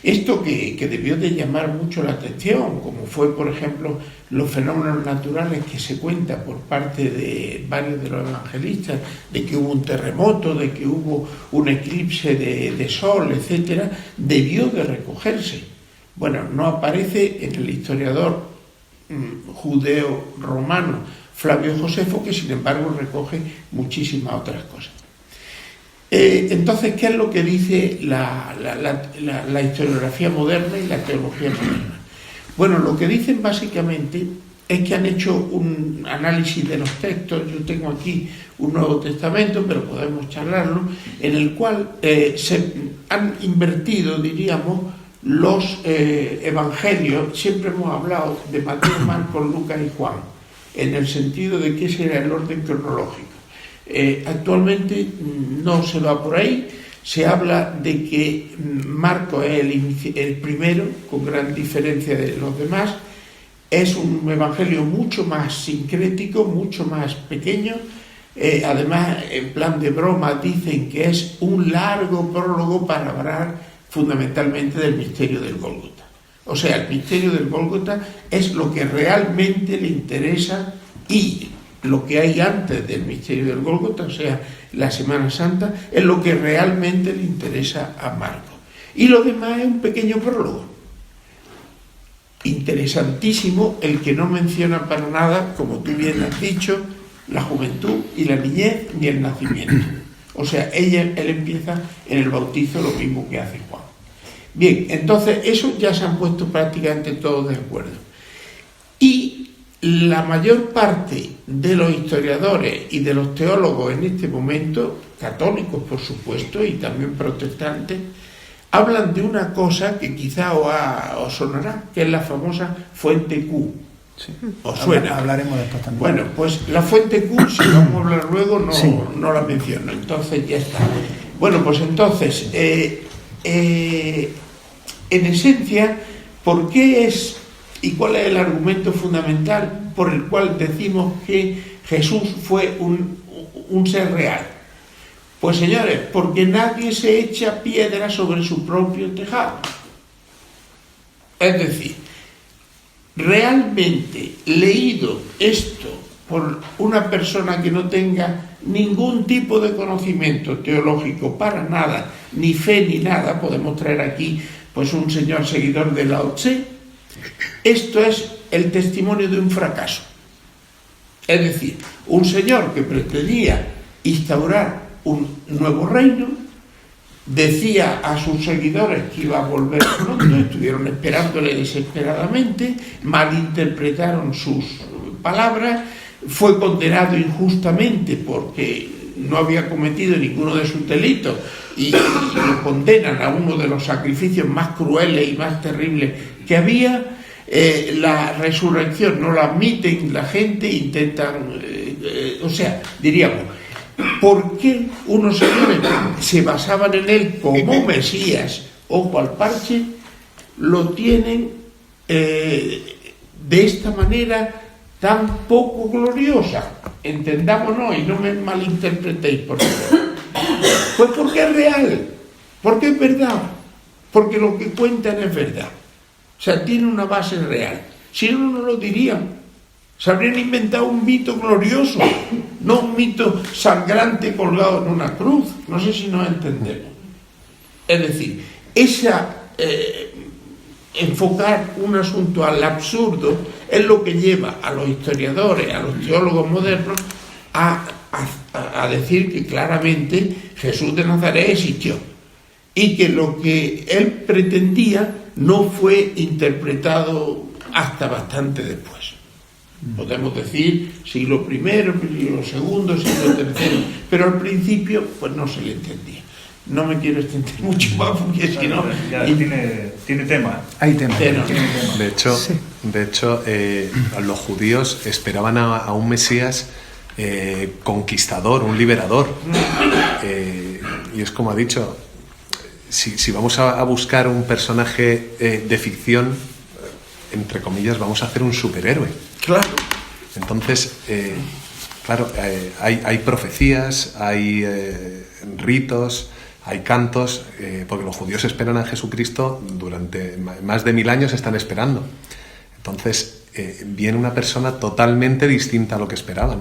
[SPEAKER 3] Esto que debió de llamar mucho la atención, como fue, por ejemplo, los fenómenos naturales que se cuentan por parte de varios de los evangelistas, de que hubo un terremoto, de que hubo un eclipse de sol, etc., debió de recogerse. Bueno, no aparece en el historiador judeo-romano Flavio Josefo, que sin embargo recoge muchísimas otras cosas. Entonces, ¿qué es lo que dice la historiografía moderna y la teología moderna? Bueno, lo que dicen básicamente es que han hecho un análisis de los textos. Yo tengo aquí un Nuevo Testamento, pero podemos charlarlo, en el cual se han invertido, diríamos, los evangelios. Siempre hemos hablado de Mateo, Marcos, Lucas y Juan, en el sentido de que ese era el orden cronológico. Actualmente no se va por ahí. Se habla de que Marcos es el primero, con gran diferencia de los demás. Es un evangelio mucho más sincrético, mucho más pequeño. Además, en plan de broma, dicen que es un largo prólogo para hablar fundamentalmente del misterio del Gólgota. O sea, el misterio del Gólgota es lo que realmente le interesa, y lo que hay antes del misterio del Gólgota, o sea, la Semana Santa, es lo que realmente le interesa a Marcos. Y lo demás es un pequeño prólogo. Interesantísimo, el que no menciona para nada, como tú bien has dicho, la juventud y la niñez, ni el nacimiento. O sea, él empieza en el bautizo lo mismo que hace Juan. Bien, entonces eso ya se han puesto prácticamente todos de acuerdo. Y la mayor parte de los historiadores y de los teólogos en este momento, católicos por supuesto y también protestantes, hablan de una cosa que quizá os sonará, que es la famosa fuente Q.
[SPEAKER 1] Sí.
[SPEAKER 3] ¿Os suena?
[SPEAKER 1] Hablaremos después también.
[SPEAKER 3] Bueno, pues la fuente Q, si vamos a hablar luego,
[SPEAKER 1] Sí.
[SPEAKER 3] no la menciono. Entonces ya está. Bueno, pues entonces, en esencia, ¿por qué es y cuál es el argumento fundamental por el cual decimos que Jesús fue un ser real? Pues señores, porque nadie se echa piedra sobre su propio tejado. Es decir, realmente leído esto por una persona que no tenga ningún tipo de conocimiento teológico para nada, ni fe ni nada, podemos traer aquí pues un señor seguidor de Lao Tse, esto es el testimonio de un fracaso. Es decir, un señor que pretendía instaurar un nuevo reino, decía a sus seguidores que iba a volver pronto, estuvieron esperándole desesperadamente, malinterpretaron sus palabras, fue condenado injustamente porque no había cometido ninguno de sus delitos y lo condenan a uno de los sacrificios más crueles y más terribles que había. La resurrección no la admiten la gente, intentan, o sea, diríamos, ¿por qué unos señores se basaban en él como Mesías, ojo al parche, lo tienen de esta manera tan poco gloriosa? Entendámonos y no me malinterpretéis, por favor. Pues porque es real, porque es verdad, porque lo que cuentan es verdad. O sea, tiene una base real. Si no, no lo dirían. Se habrían inventado un mito glorioso, no un mito sangrante colgado en una cruz. No sé si nos entendemos. Es decir, enfocar un asunto al absurdo es lo que lleva a los historiadores, a los teólogos modernos, a decir que claramente Jesús de Nazaret existió y que lo que él pretendía no fue interpretado hasta bastante después. Podemos decir siglo I, siglo II, siglo III, pero al principio pues no se le entendía. No me quiero extender mucho más porque si no...
[SPEAKER 5] Ya tiene tema.
[SPEAKER 1] Hay tema.
[SPEAKER 7] De hecho, los judíos esperaban a un Mesías conquistador, un liberador. Y es como ha dicho, si vamos a buscar un personaje de ficción, entre comillas, vamos a hacer un superhéroe.
[SPEAKER 3] Claro.
[SPEAKER 7] Entonces, claro, hay profecías, hay ritos, hay cantos, porque los judíos esperan a Jesucristo durante más de 1000 años, están esperando. Entonces, viene una persona totalmente distinta a lo que esperaban.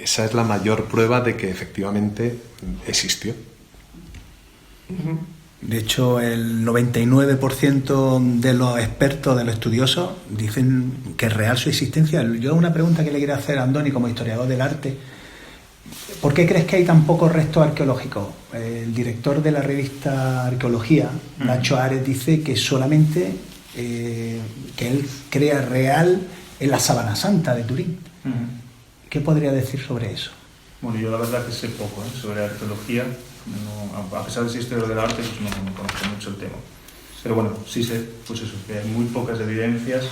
[SPEAKER 7] Esa es la mayor prueba de que efectivamente existió.
[SPEAKER 1] De hecho, el 99% de los expertos, de los estudiosos, dicen que es real su existencia. Yo una pregunta que le quiero hacer a Andoni como historiador del arte: ¿por qué crees que hay tan pocos restos arqueológicos? El director de la revista Arqueología, Nacho Ares, dice que solamente que él crea real en la Sábana Santa de Turín. ¿Qué podría decir sobre eso?
[SPEAKER 5] Bueno, yo la verdad que sé poco sobre arqueología, a pesar de ser historiador del arte, pues no conozco mucho el tema. Pero bueno, sí sé, pues eso, que hay muy pocas evidencias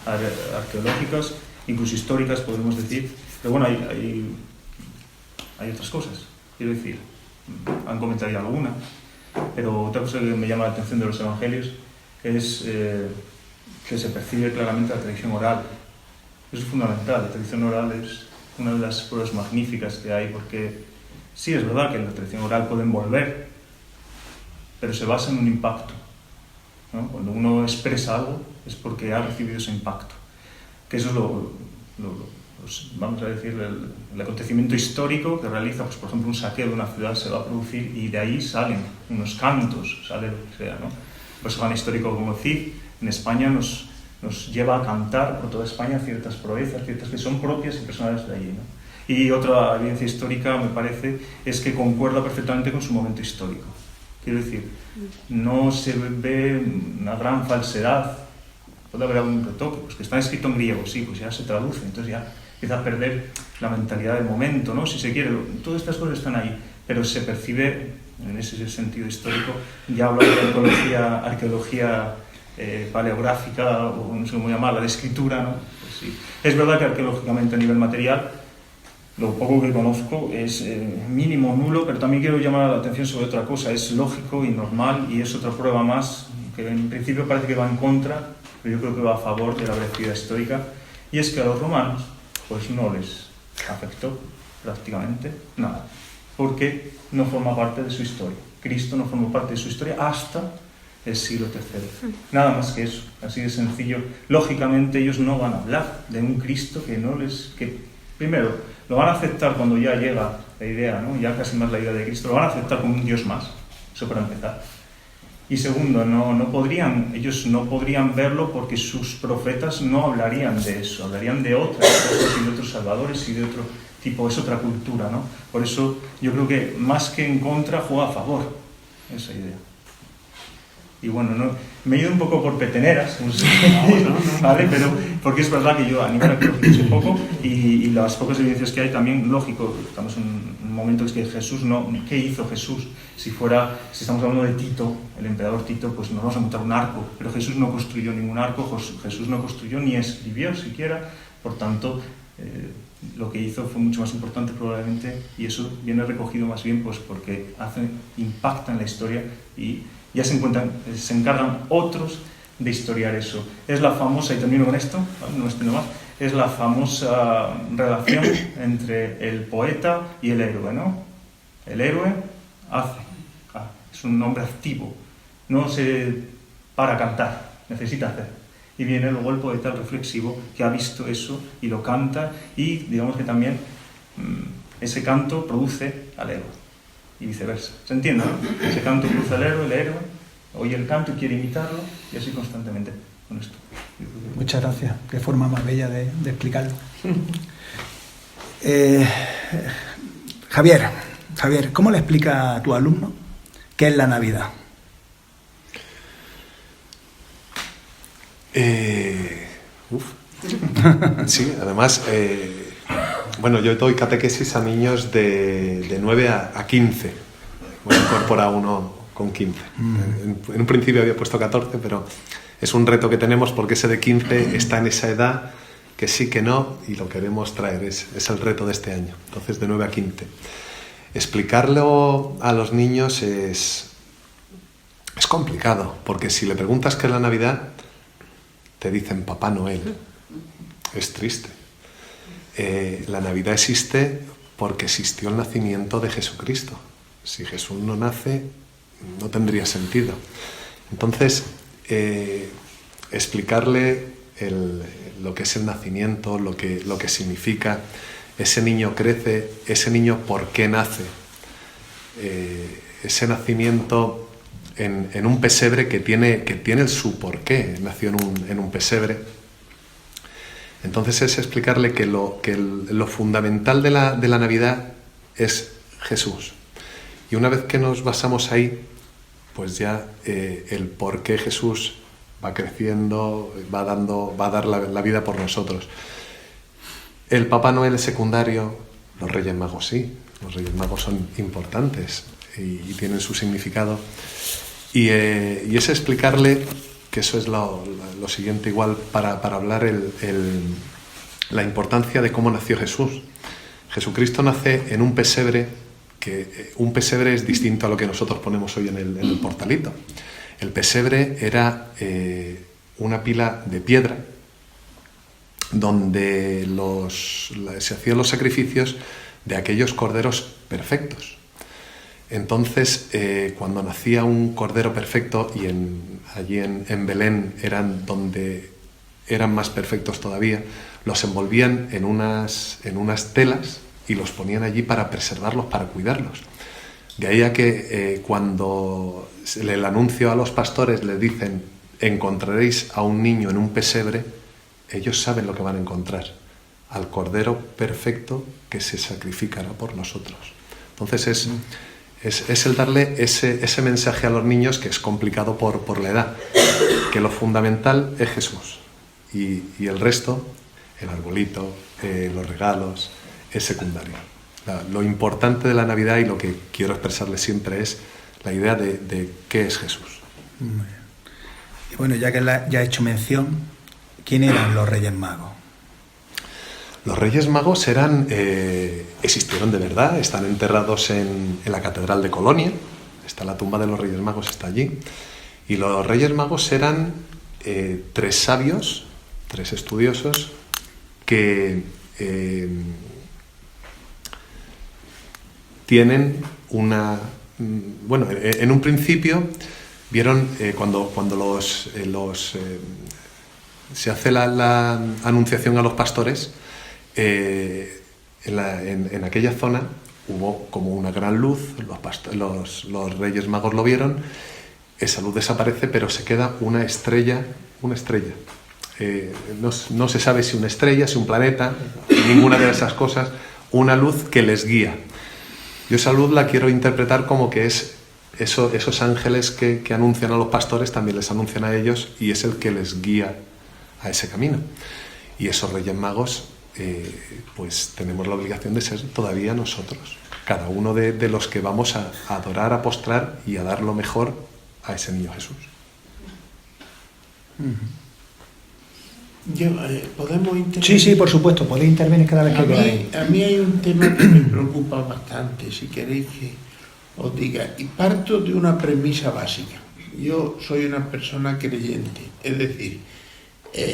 [SPEAKER 5] arqueológicas, incluso históricas podemos decir, pero bueno, hay otras cosas, quiero decir, han comentado ya alguna, pero otra cosa que me llama la atención de los evangelios es que se percibe claramente la tradición oral. Eso es fundamental, la tradición oral es una de las pruebas magníficas que hay, porque sí, es verdad que en la tradición oral pueden volver, pero se basa en un impacto, ¿no? Cuando uno expresa algo es porque ha recibido ese impacto, que eso es vamos a decir, el acontecimiento histórico que realiza, pues, por ejemplo, un saqueo de una ciudad se va a producir y de ahí salen unos cantos, sale lo que sea, ¿no? Pues Juan histórico como Cid, en España nos lleva a cantar por toda España ciertas proezas, ciertas que son propias y personales de allí, ¿no? Y otra evidencia histórica, me parece, es que concuerda perfectamente con su momento histórico. Quiero decir, no se ve una gran falsedad, puede haber algún retoque, pues que está escrito en griego, sí, pues ya se traduce, entonces ya empieza a perder la mentalidad del momento, ¿no? Si se quiere, todas estas cosas están ahí, pero se percibe, en ese sentido histórico, ya hablo de arqueología paleográfica, o no sé cómo llamarla, de escritura, ¿no? Pues sí. Es verdad que arqueológicamente a nivel material, lo poco que conozco es mínimo, nulo, pero también quiero llamar la atención sobre otra cosa, es lógico y normal, y es otra prueba más, que en principio parece que va en contra, pero yo creo que va a favor de la veracidad histórica, y es que a los romanos pues no les afectó prácticamente nada, porque no forma parte de su historia. Cristo no formó parte de su historia hasta el siglo III. Nada más que eso, así de sencillo. Lógicamente ellos no van a hablar de un Cristo que primero lo van a aceptar cuando ya llega la idea, ¿no? Ya casi más la idea de Cristo, lo van a aceptar como un Dios más, eso para empezar. Y segundo, ellos no podrían verlo porque sus profetas no hablarían de eso, hablarían de otras cosas y de otros salvadores y de otro tipo, es otra cultura, ¿no? Por eso yo creo que más que en contra juega a favor esa idea. Y bueno, me he ido un poco por peteneras, ¿vale? Pero porque es verdad que yo a nivel arqueológico sé poco y las pocas evidencias que hay también, lógico, estamos en un momento que Jesús ¿qué hizo Jesús? Si estamos hablando de Tito, el emperador Tito, pues nos vamos a encontrar un arco, pero Jesús no construyó ningún arco, Jesús no construyó ni escribió siquiera, por tanto, lo que hizo fue mucho más importante probablemente, y eso viene recogido más bien pues porque impacta en la historia y ya se encargan otros de historiar eso. Es la famosa, y termino con esto, ¿vale? No me extiendo más, es la famosa relación entre el poeta y el héroe, ¿no? El héroe es un hombre activo, no se para cantar, necesita hacer. Y viene luego el poeta, el reflexivo, que ha visto eso y lo canta, y digamos que también ese canto produce al héroe. Y viceversa. ¿Se entiende, no? Ese canto cruza el héroe oye el canto y quiere imitarlo, y así constantemente con esto.
[SPEAKER 1] Muchas gracias. Qué forma más bella de explicarlo. Javier, ¿cómo le explica a tu alumno qué es la Navidad?
[SPEAKER 7] Sí, además... Bueno, yo doy catequesis a niños de 9 a 15. Voy a incorporar uno con 15. En un principio había puesto 14, pero es un reto que tenemos porque ese de 15 está en esa edad que sí, que no, y lo queremos traer. Es el reto de este año. Entonces, de 9 a 15. Explicarlo a los niños es complicado, porque si le preguntas qué es la Navidad, te dicen Papá Noel. Es triste. La Navidad existe porque existió el nacimiento de Jesucristo. Si Jesús no nace, no tendría sentido. Entonces, explicarle lo que es el nacimiento, lo que significa, ese niño crece, ese niño por qué nace, ese nacimiento en un pesebre que tiene su porqué, nació en un pesebre. Entonces es explicarle que lo fundamental de la Navidad es Jesús. Y una vez que nos basamos ahí, pues ya el por qué Jesús va creciendo, va a dar la vida por nosotros. El Papá Noel es secundario, los Reyes Magos sí, los Reyes Magos son importantes y tienen su significado. Y es explicarle, que eso es lo siguiente igual para hablar la importancia de cómo nació Jesús. Jesucristo nace en un pesebre, que un pesebre es distinto a lo que nosotros ponemos hoy en el portalito. El pesebre era una pila de piedra donde se hacían los sacrificios de aquellos corderos perfectos. Entonces, cuando nacía un cordero perfecto, y allí en Belén donde eran más perfectos todavía, los envolvían en unas telas y los ponían allí para preservarlos, para cuidarlos. De ahí a que cuando el anuncio a los pastores les dicen: encontraréis a un niño en un pesebre, ellos saben lo que van a encontrar, al cordero perfecto que se sacrificará por nosotros. Entonces es el darle ese mensaje a los niños, que es complicado por la edad, que lo fundamental es Jesús, y el resto, el arbolito, los regalos, es secundario. Lo importante de la Navidad, y lo que quiero expresarles siempre, es la idea de qué es Jesús.
[SPEAKER 1] Muy bien. Y bueno, ya que ya he hecho mención, ¿quién eran los Reyes Magos?
[SPEAKER 7] Los Reyes Magos existieron de verdad, están enterrados en la Catedral de Colonia, está la tumba de los Reyes Magos, está allí. Y los Reyes Magos eran 3 sabios, 3 estudiosos, que tienen una... Bueno, en un principio vieron, cuando se hace la anunciación a los pastores, en aquella zona hubo como una gran luz, los Reyes Magos lo vieron, esa luz desaparece, pero se queda una estrella. No se sabe si una estrella, si un planeta, ninguna de esas cosas, una luz que les guía. Yo esa luz la quiero interpretar como que es esos ángeles que anuncian a los pastores, también les anuncian a ellos, y es el que les guía a ese camino. Y esos Reyes Magos, pues tenemos la obligación de ser todavía nosotros, cada uno de los que vamos a adorar, a postrar y a dar lo mejor a ese niño Jesús.
[SPEAKER 3] ¿Podemos intervenir?
[SPEAKER 1] Sí, por supuesto, podéis intervenir cada vez que queráis.
[SPEAKER 3] A mí hay un tema que me preocupa bastante, si queréis que os diga, y parto de una premisa básica. Yo soy una persona creyente, es decir,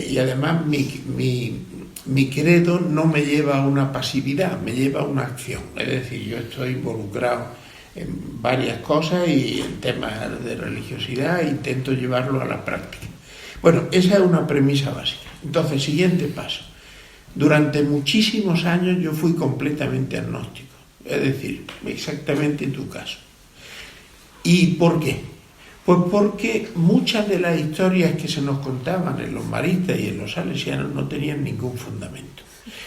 [SPEAKER 3] y además mi credo no me lleva a una pasividad, me lleva a una acción. Es decir, yo estoy involucrado en varias cosas y en temas de religiosidad intento llevarlo a la práctica. Bueno, esa es una premisa básica. Entonces, siguiente paso. Durante muchísimos años yo fui completamente agnóstico, es decir, exactamente en tu caso. ¿Y por qué? Pues porque muchas de las historias que se nos contaban en los maristas y en los salesianos no tenían ningún fundamento.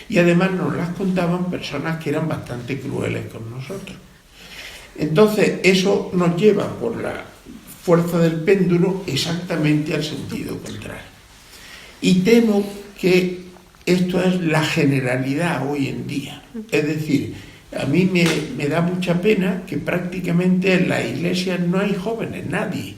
[SPEAKER 3] Y además nos las contaban personas que eran bastante crueles con nosotros. Entonces, eso nos lleva por la fuerza del péndulo exactamente al sentido contrario. Y temo que esto es la generalidad hoy en día. Es decir, a mí me da mucha pena que prácticamente en las iglesias no hay jóvenes, nadie.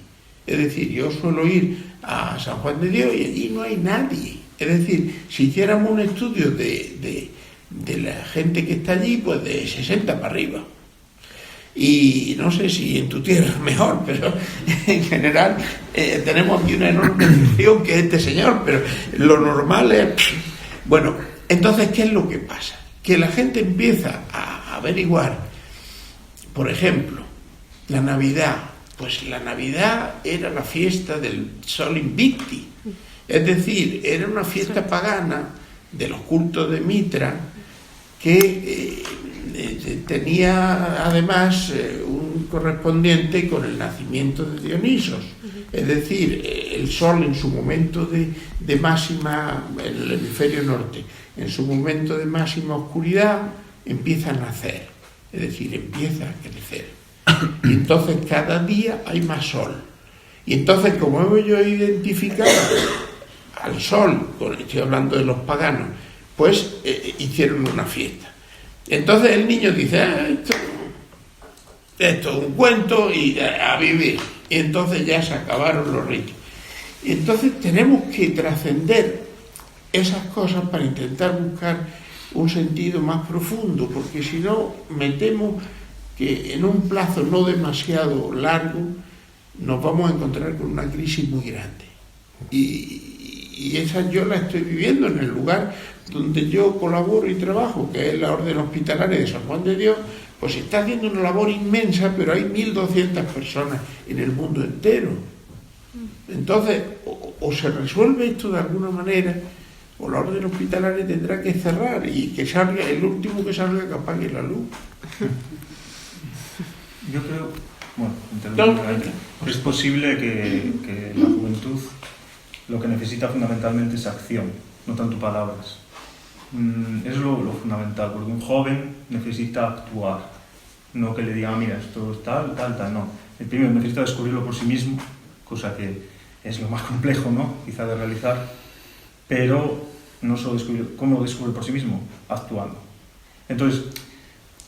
[SPEAKER 3] Es decir, yo suelo ir a San Juan de Dios y allí no hay nadie. Es decir, si hiciéramos un estudio de la gente que está allí, pues de 60 para arriba. Y no sé si en tu tierra es mejor, pero en general tenemos aquí una enorme excepción que es este señor, pero lo normal es... Bueno, entonces, ¿qué es lo que pasa? Que la gente empieza a averiguar, por ejemplo, la Navidad. Pues la Navidad era la fiesta del Sol Invicti, es decir, era una fiesta pagana de los cultos de Mitra que tenía además un correspondiente con el nacimiento de Dionisos, es decir, el Sol en su momento de máxima, en el hemisferio norte, en su momento de máxima oscuridad, empieza a nacer, es decir, empieza a crecer. Y entonces cada día hay más sol. Y entonces, como hemos yo identificado al sol, estoy hablando de los paganos, pues hicieron una fiesta. Entonces el niño dice, esto es un cuento y a vivir. Y entonces ya se acabaron los reyes. Y entonces tenemos que trascender esas cosas para intentar buscar un sentido más profundo, porque si no, me temo que en un plazo no demasiado largo nos vamos a encontrar con una crisis muy grande. Y esa yo la estoy viviendo en el lugar donde yo colaboro y trabajo, que es la Orden Hospitalaria de San Juan de Dios. Pues se está haciendo una labor inmensa, pero hay 1.200 personas en el mundo entero. Entonces, o se resuelve esto de alguna manera, o la Orden Hospitalaria tendrá que cerrar y que salga, el último que salga que apague la luz.
[SPEAKER 5] Yo creo, bueno, es posible que la juventud lo que necesita fundamentalmente es acción, no tanto palabras. Es lo fundamental, porque un joven necesita actuar, no que le diga, mira, esto es tal, no. El primero necesita descubrirlo por sí mismo, cosa que es lo más complejo, ¿no? Quizá de realizar, pero no solo descubrir, ¿cómo lo descubre por sí mismo? Actuando. Entonces,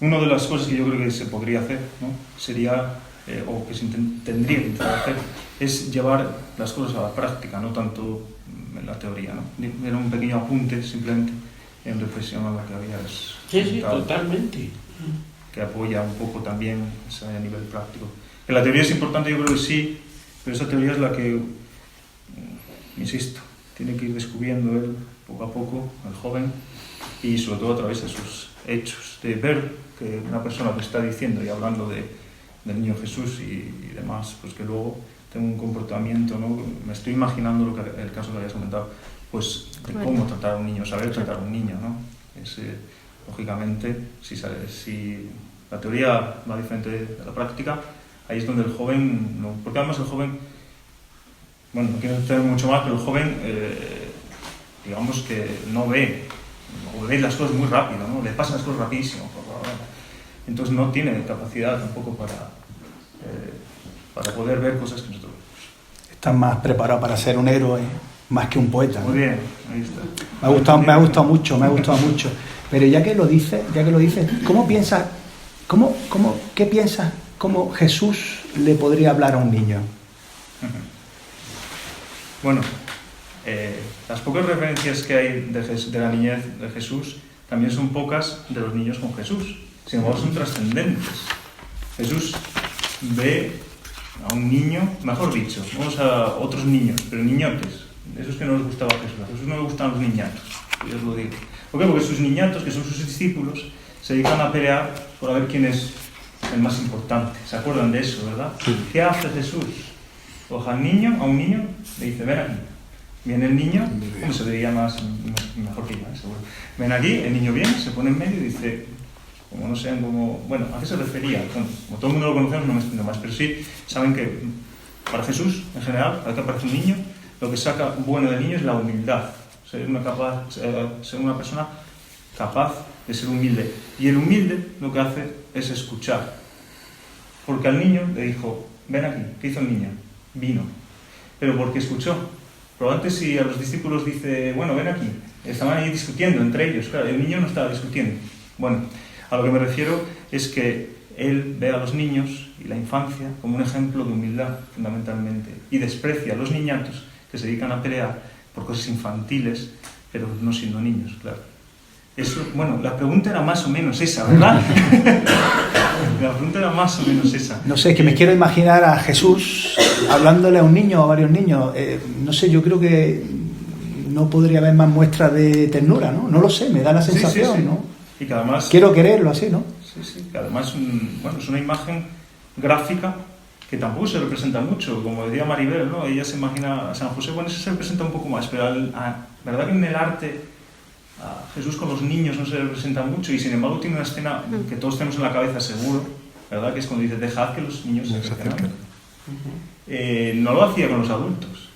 [SPEAKER 5] una de las cosas que yo creo que se podría hacer, ¿no? Sería, o que se tendría que intentar hacer, es llevar las cosas a la práctica, no tanto en la teoría, ¿no? Era un pequeño apunte, simplemente, en reflexión a la que habías
[SPEAKER 3] comentado, totalmente.
[SPEAKER 5] Que apoya un poco también ese nivel práctico. Que la teoría es importante, yo creo que sí, pero esa teoría es la que, insisto, tiene que ir descubriendo él poco a poco, el joven, y sobre todo a través de sus hechos, de ver que una persona que está diciendo y hablando del niño Jesús y demás, pues que luego tenga un comportamiento, ¿no? Me estoy imaginando el caso que habías comentado, pues de cómo tratar a un niño, saber tratar a un niño, ¿no? Lógicamente, si la teoría va diferente de la práctica, ahí es donde el joven, no, porque además el joven, bueno, no quiero entender mucho más, pero el joven, digamos que no ve, o ve las cosas muy rápido, ¿no? Le pasan las cosas rapidísimo, entonces no tiene capacidad tampoco para poder ver cosas que nosotros vemos.
[SPEAKER 1] Estás más preparado para ser un héroe más que un poeta, ¿no?
[SPEAKER 5] Muy bien, ahí está.
[SPEAKER 1] Me ha gustado mucho. Pero ya que lo dices, ¿cómo piensas, qué piensas, cómo Jesús le podría hablar a un niño?
[SPEAKER 5] Bueno, las pocas referencias que hay de la niñez de Jesús también son pocas de los niños con Jesús. Sin embargo, son trascendentes. Jesús ve a un niño, mejor dicho, vamos a otros niños, pero niñotes, esos que no les gustaba a Jesús. A Jesús no le gustaban los niñatos, yo os lo digo. ¿Por qué? Porque sus niñatos, que son sus discípulos, se dedican a pelear por a ver quién es el más importante. ¿Se acuerdan de eso, verdad? ¿Qué hace Jesús? Coja a un niño, le dice, ven aquí. Viene el niño, ¿cómo se veía mejor que yo, seguro? Ven aquí, el niño viene, se pone en medio y dice, como no sean como... Bueno, ¿a qué se refería? Bueno, como todo el mundo lo conocemos, no me explico más, pero sí saben que para Jesús, en general, cada vez que aparece un niño, lo que saca bueno del niño es la humildad. Ser una persona capaz de ser humilde. Y el humilde lo que hace es escuchar. Porque al niño le dijo, ven aquí. ¿Qué hizo el niño? Vino. Pero porque escuchó. Pero antes si a los discípulos dice, bueno, ven aquí. Estaban ahí discutiendo entre ellos. Claro, el niño no estaba discutiendo. Bueno, a lo que me refiero es que él ve a los niños y la infancia como un ejemplo de humildad, fundamentalmente. Y desprecia a los niñatos que se dedican a pelear por cosas infantiles, pero no siendo niños, claro. Eso, bueno, la pregunta era más o menos esa, ¿verdad? La pregunta era más o menos esa.
[SPEAKER 1] No sé, es que me quiero imaginar a Jesús hablándole a un niño o a varios niños. No sé, yo creo que no podría haber más muestras de ternura, ¿no? No lo sé, me da la sensación, sí. ¿No?
[SPEAKER 5] Y que además...
[SPEAKER 1] Quiero quererlo así, ¿no?
[SPEAKER 5] Sí, que además es una imagen gráfica que tampoco se representa mucho, como decía Maribel, ¿no? Ella se imagina a San José, bueno, eso se representa un poco más, pero verdad que en el arte a Jesús con los niños no se representa mucho y sin embargo tiene una escena que todos tenemos en la cabeza seguro, ¿verdad? Que es cuando dice, dejad que los niños se acerquen. No lo hacía con los adultos.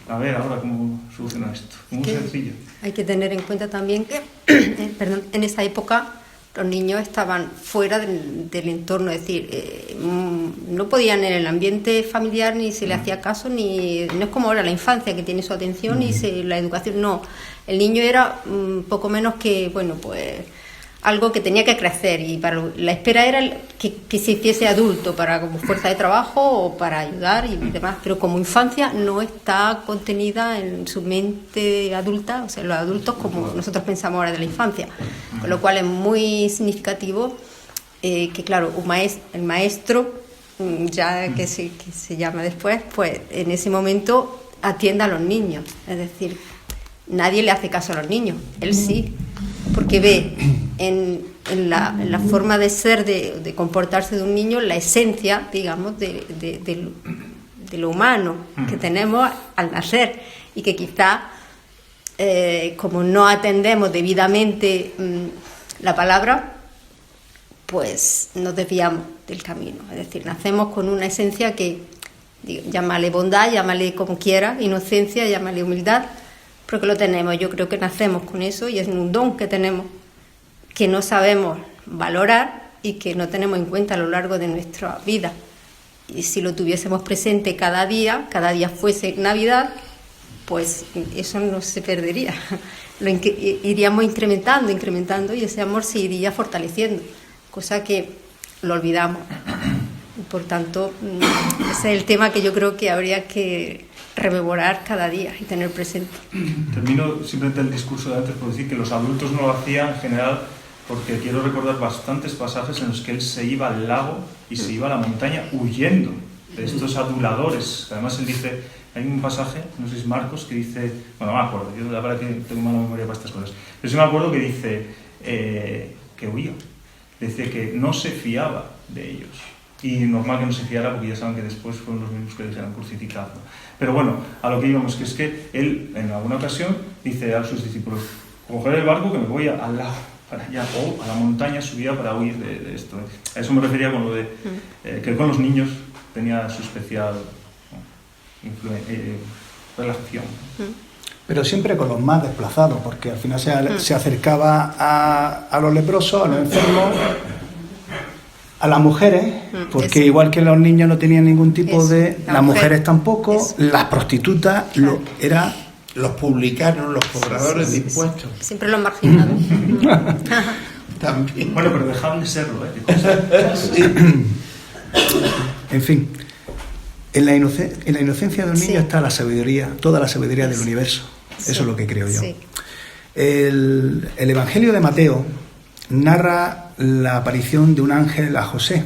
[SPEAKER 5] A ver ahora cómo soluciona esto, muy sencillo.
[SPEAKER 6] Hay que tener en cuenta también que en esa época los niños estaban fuera del entorno, es decir, no podían en el ambiente familiar ni se le hacía caso, ni no es como ahora la infancia que tiene su atención y la educación, no. El niño era poco menos que, bueno, pues algo que tenía que crecer y para la espera era que se hiciese adulto para como fuerza de trabajo o para ayudar y demás, pero como infancia no está contenida en su mente adulta, o sea, los adultos como nosotros pensamos ahora de la infancia, con lo cual es muy significativo que claro, el maestro ya que se llama después, pues en ese momento atienda a los niños, es decir, nadie le hace caso a los niños, él sí, porque ve en la forma de ser, de comportarse de un niño, la esencia, digamos, de lo humano que tenemos al nacer y que quizá, como no atendemos debidamente la palabra, pues nos desviamos del camino. Es decir, nacemos con una esencia que, llámale bondad, llámale como quiera, inocencia, llámale humildad, porque lo tenemos. Yo creo que nacemos con eso y es un don que tenemos, que no sabemos valorar y que no tenemos en cuenta a lo largo de nuestra vida. Y si lo tuviésemos presente cada día fuese Navidad, pues eso no se perdería. Iríamos incrementando y ese amor se iría fortaleciendo, cosa que lo olvidamos. Y por tanto, ese es el tema que yo creo que habría que rememorar cada día y tener presente.
[SPEAKER 5] Termino simplemente el discurso de antes por decir que los adultos no lo hacían en general, porque quiero recordar bastantes pasajes en los que él se iba al lago y se iba a la montaña huyendo de estos aduladores. Además él dice, hay un pasaje, no sé si es Marcos, que dice, bueno, no me acuerdo, yo la verdad que tengo mala memoria para estas cosas, pero sí me acuerdo que dice que huía, dice que no se fiaba de ellos. Y normal que no se fiara porque ya saben que después fueron los mismos que dijeron crucificado. Pero bueno, a lo que íbamos, que es que él en alguna ocasión dice a sus discípulos, coger el barco que me voy al lago, para allá, o a la montaña subía para huir de esto. A eso me refería con lo de que con los niños tenía su especial relación.
[SPEAKER 1] Pero siempre con los más desplazados, porque al final se acercaba a los leprosos, a los enfermos, a las mujeres, porque igual que los niños no tenían ningún tipo de... Las mujeres tampoco, las prostitutas,
[SPEAKER 3] los publicanos, los cobradores de impuestos.
[SPEAKER 6] Siempre los marginados.
[SPEAKER 3] También.
[SPEAKER 5] Bueno, pero dejaban de serlo, ¿eh?
[SPEAKER 1] En fin, en la inocencia de un niño está la sabiduría, toda la sabiduría del universo. Eso es lo que creo yo. Sí. El Evangelio de Mateo narra la aparición de un ángel a José,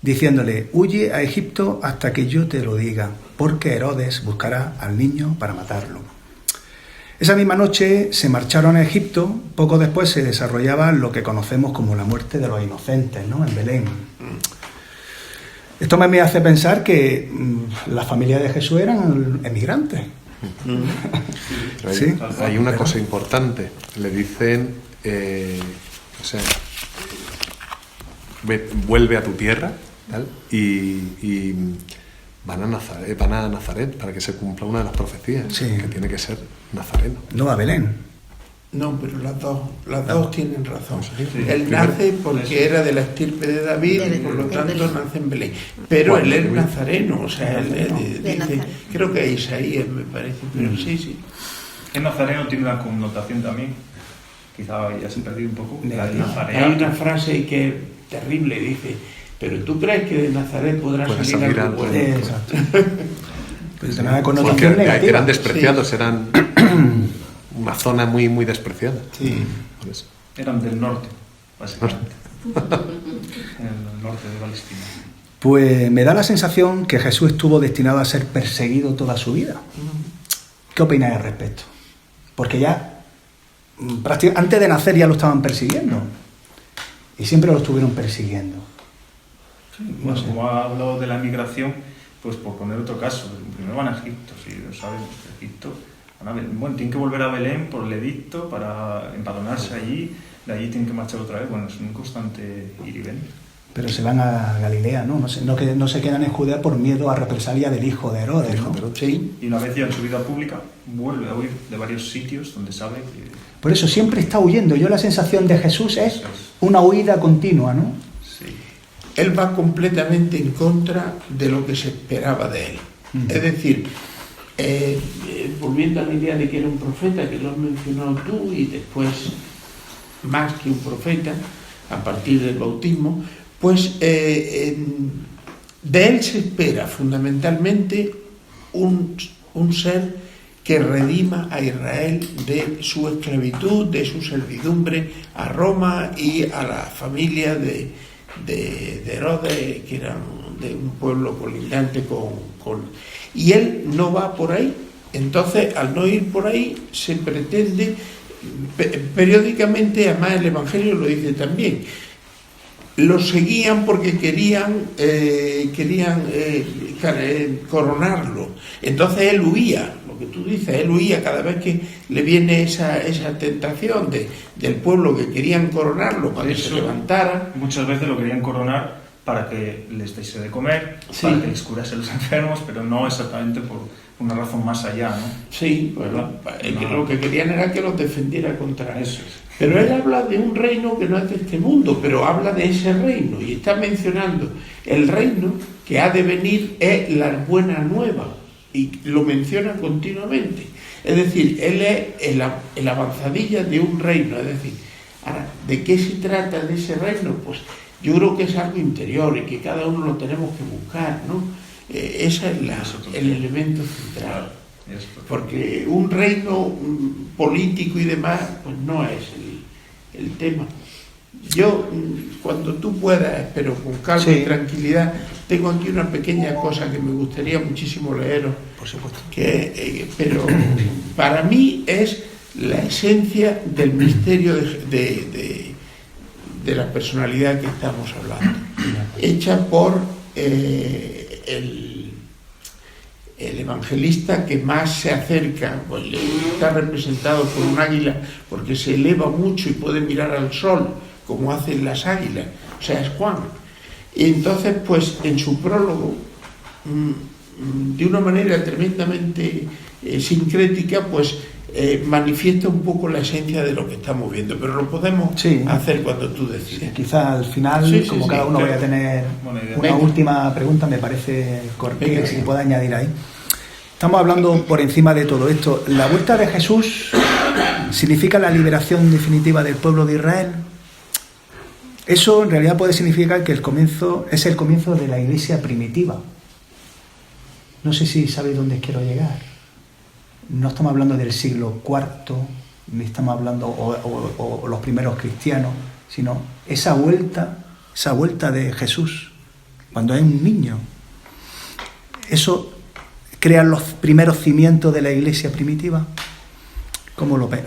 [SPEAKER 1] diciéndole, huye a Egipto hasta que yo te lo diga, porque Herodes buscará al niño para matarlo. Esa misma noche se marcharon a Egipto, poco después se desarrollaba lo que conocemos como la muerte de los inocentes, ¿no?, en Belén. Esto me hace pensar que la familia de Jesús eran emigrantes.
[SPEAKER 7] ¿Sí? Hay una cosa importante, le dicen, o sea, vuelve a tu tierra, ¿tal? Y van a Nazaret para que se cumpla una de las profecías, sí, que tiene que ser nazareno.
[SPEAKER 1] No a Belén.
[SPEAKER 3] No, pero las dos tienen razón. Sí. Él nace porque era de la estirpe de David y por lo tanto nace en Belén. Pero él es nazareno, o sea, él dice, creo que es Isaías, me parece, pero sí.
[SPEAKER 5] El nazareno tiene una connotación también, quizá ya se ha perdido un poco.
[SPEAKER 3] Hay una frase que es terrible, dice, pero ¿tú crees que de Nazaret podrá salir algo bueno?
[SPEAKER 1] Exacto. Pues tenía una connotación negativa.
[SPEAKER 7] Eran despreciados, eran una zona muy, muy despreciada.
[SPEAKER 3] Sí.
[SPEAKER 7] Por eso.
[SPEAKER 5] Eran del norte, básicamente. En el norte de Palestina.
[SPEAKER 1] Pues me da la sensación que Jesús estuvo destinado a ser perseguido toda su vida. ¿Qué opináis al respecto? Porque ya, antes de nacer ya lo estaban persiguiendo. Y siempre lo estuvieron persiguiendo.
[SPEAKER 5] Sí, bueno, como ha hablado de la migración, pues por poner otro caso, primero van a Egipto, si lo sabemos, Egipto, van a Belén. Bueno, tienen que volver a Belén por el edicto para empadronarse allí, de allí tienen que marchar otra vez, bueno, es un constante ir y venir.
[SPEAKER 1] Pero se van a Galilea, ¿no? No se quedan en Judea por miedo a represalia del hijo de Herodes, ¿no?
[SPEAKER 3] Sí.
[SPEAKER 5] Y una vez ya en su vida pública, vuelve a huir de varios sitios donde sabe que
[SPEAKER 1] Por eso siempre está huyendo. Yo la sensación de Jesús es una huida continua, ¿no?
[SPEAKER 5] Sí.
[SPEAKER 3] Él va completamente en contra de lo que se esperaba de él. Es decir, volviendo a la idea de que era un profeta, que lo has mencionado tú, y después más que un profeta, a partir del bautismo, pues de él se espera fundamentalmente un ser que redima a Israel de su esclavitud, de su servidumbre a Roma y a la familia de Herodes, que eran de un pueblo colindante con... Y él no va por ahí. Entonces, al no ir por ahí, se pretende periódicamente, además el Evangelio lo dice también, lo seguían porque querían coronarlo. Entonces él huía, lo que tú dices, él huía cada vez que le viene esa tentación del pueblo que querían coronarlo para que se levantara.
[SPEAKER 5] Muchas veces lo querían coronar para que les diese de comer,
[SPEAKER 3] Sí.
[SPEAKER 5] para que les curase a los enfermos, pero no exactamente por una razón más allá, ¿no?
[SPEAKER 3] Sí, bueno, lo que querían era que los defendiera contra
[SPEAKER 5] Eso es.
[SPEAKER 3] Pero él habla de un reino que no es de este mundo, pero habla de ese reino y está mencionando el reino que ha de venir es la buena nueva y lo menciona continuamente. Es decir, él es el avanzadilla de un reino. Es decir, ahora, ¿de qué se trata de ese reino? Pues yo creo que es algo interior y que cada uno lo tenemos que buscar, ¿no? Ese es el elemento central. Porque un reino político y demás, pues no es el tema. Yo, cuando tú puedas, pero con calma y tranquilidad, tengo aquí una pequeña cosa que me gustaría muchísimo leeros.
[SPEAKER 1] Por supuesto.
[SPEAKER 3] Pero para mí es la esencia del misterio de la personalidad que estamos hablando, hecha por el evangelista que más se acerca, pues está representado por un águila porque se eleva mucho y puede mirar al sol como hacen las águilas, o sea, es Juan. Y entonces, pues en su prólogo, de una manera tremendamente sincrética, pues manifiesta un poco la esencia de lo que estamos viendo, pero lo podemos hacer cuando tú decides.
[SPEAKER 1] Quizá al final, como cada uno vaya a tener una última pregunta, me parece correcto si pueda añadir ahí. Estamos hablando por encima de todo esto. ¿La vuelta de Jesús significa la liberación definitiva del pueblo de Israel? Eso en realidad puede significar que es el comienzo de la iglesia primitiva. No sé si sabéis dónde quiero llegar. No estamos hablando del siglo IV, ni estamos hablando o los primeros cristianos, sino esa vuelta de Jesús cuando es un niño. Eso crea los primeros cimientos de la iglesia primitiva. ¿Cómo lo ves?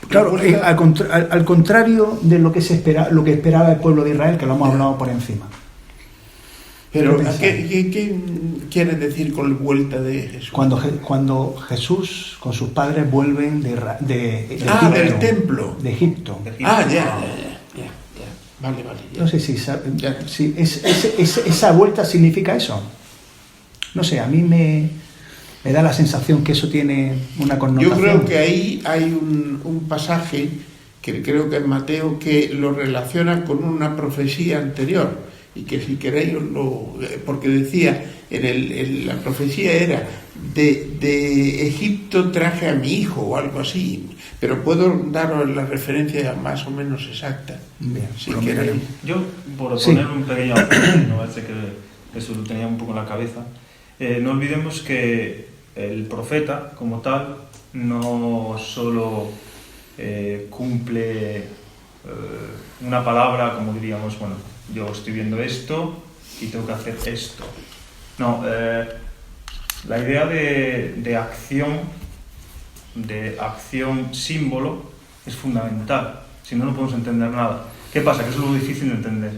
[SPEAKER 1] Claro, al contrario de lo que esperaba el pueblo de Israel, que lo hemos hablado por encima.
[SPEAKER 3] Pero ¿qué quieres decir con la vuelta de Jesús?
[SPEAKER 1] Cuando Jesús con sus padres vuelven de Egipto,
[SPEAKER 3] del templo.
[SPEAKER 1] De Egipto.
[SPEAKER 3] Ya. Vale. Ya.
[SPEAKER 1] No sé si esa vuelta significa eso. No sé, a mí me da la sensación que eso tiene una connotación.
[SPEAKER 3] Yo creo que ahí hay un pasaje, que creo que es Mateo, que lo relaciona con una profecía anterior. Y que si queréis porque decía, la profecía era, de Egipto traje a mi hijo o algo así, pero puedo daros la referencia más o menos exacta.
[SPEAKER 1] Bien,
[SPEAKER 3] si queréis.
[SPEAKER 5] Yo, por poner un pequeño apunte, no parece que eso lo tenía un poco en la cabeza, no olvidemos que el profeta como tal no solo cumple una palabra, como diríamos, bueno, yo estoy viendo esto y tengo que hacer esto. No, la idea de acción símbolo es fundamental, si no, no podemos entender nada. ¿Qué pasa? Que eso es lo difícil de entender.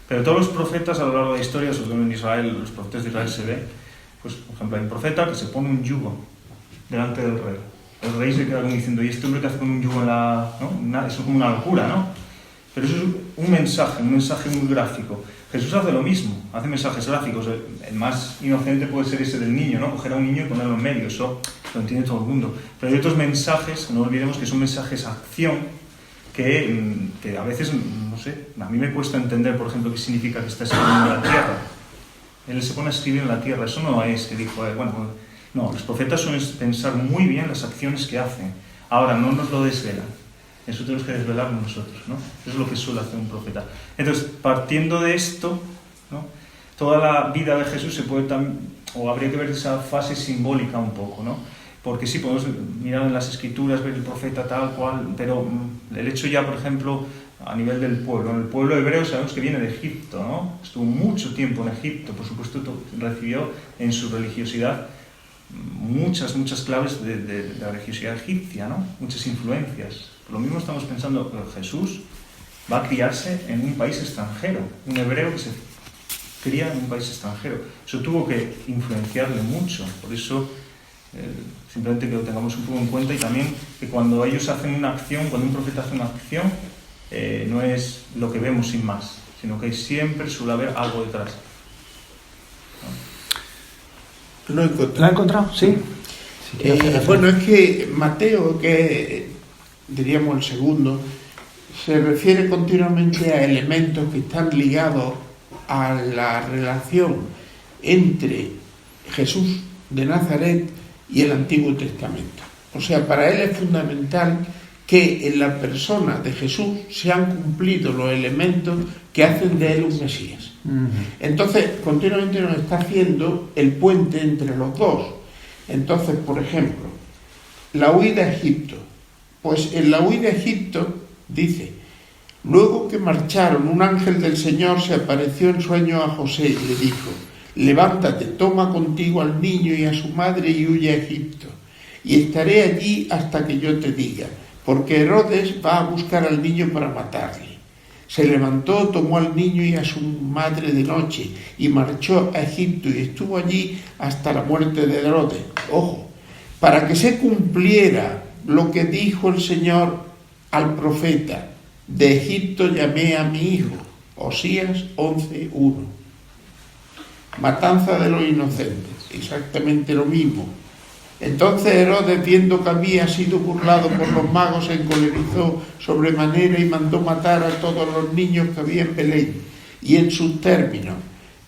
[SPEAKER 5] Pero todos los profetas a lo largo de la historia, sobre todo en Israel, los profetas de Israel se ve, pues por ejemplo hay un profeta que se pone un yugo delante del rey. El rey se queda como diciendo, ¿y este hombre que hace con un yugo en la...? ¿No? Eso es como una locura, ¿no? Pero eso es un mensaje muy gráfico. Jesús hace lo mismo, hace mensajes gráficos. El más inocente puede ser ese del niño, ¿no? Coger a un niño y ponerlo en medio, eso lo entiende todo el mundo. Pero hay otros mensajes, no olvidemos que son mensajes a acción, que a veces, no sé, a mí me cuesta entender, por ejemplo, qué significa que está escribiendo en la tierra. Él se pone a escribir en la tierra, eso no es que dijo, bueno, no, los profetas suelen pensar muy bien las acciones que hacen. Ahora, no nos lo desvelan, eso tenemos que desvelarlo nosotros, ¿no? Eso es lo que suele hacer un profeta. Entonces, partiendo de esto, ¿no? Toda la vida de Jesús se puede o habría que ver esa fase simbólica un poco, ¿no? Porque sí, podemos mirar en las escrituras, ver el profeta tal cual, pero el hecho ya, por ejemplo, a nivel del pueblo. En el pueblo hebreo sabemos que viene de Egipto, ¿no? Estuvo mucho tiempo en Egipto, por supuesto recibió en su religiosidad muchas claves de la religiosidad egipcia, ¿no? Muchas influencias. Lo mismo estamos pensando que Jesús va a criarse en un país extranjero, un hebreo que se cría en un país extranjero. Eso tuvo que influenciarle mucho, por eso simplemente que lo tengamos un poco en cuenta, y también que cuando ellos hacen una acción, cuando un profeta hace una acción, no es lo que vemos sin más, sino que siempre suele haber algo detrás.
[SPEAKER 3] ¿No?
[SPEAKER 1] ¿Lo ha encontrado? Sí.
[SPEAKER 3] Bueno, es que Mateo, que diríamos el segundo, se refiere continuamente a elementos que están ligados a la relación entre Jesús de Nazaret y el Antiguo Testamento. O sea, para él es fundamental que en la persona de Jesús se han cumplido los elementos que hacen de él un Mesías. Entonces, continuamente nos está haciendo el puente entre los dos. Entonces, por ejemplo, la huida a Egipto. Pues en la huida a Egipto dice: luego que marcharon, un ángel del Señor se apareció en sueño a José y le dijo: levántate, toma contigo al niño y a su madre y huye a Egipto, y estaré allí hasta que yo te diga, porque Herodes va a buscar al niño para matarle. Se levantó, tomó al niño y a su madre de noche y marchó a Egipto y estuvo allí hasta la muerte de Herodes. Ojo, para que se cumpliera lo que dijo el Señor al profeta: de Egipto llamé a mi hijo. Osías 11:1. Matanza de los inocentes, exactamente lo mismo. Entonces Herodes, viendo que había sido burlado por los magos, se encolerizó sobremanera y mandó matar a todos los niños que había en Belén, y en sus términos,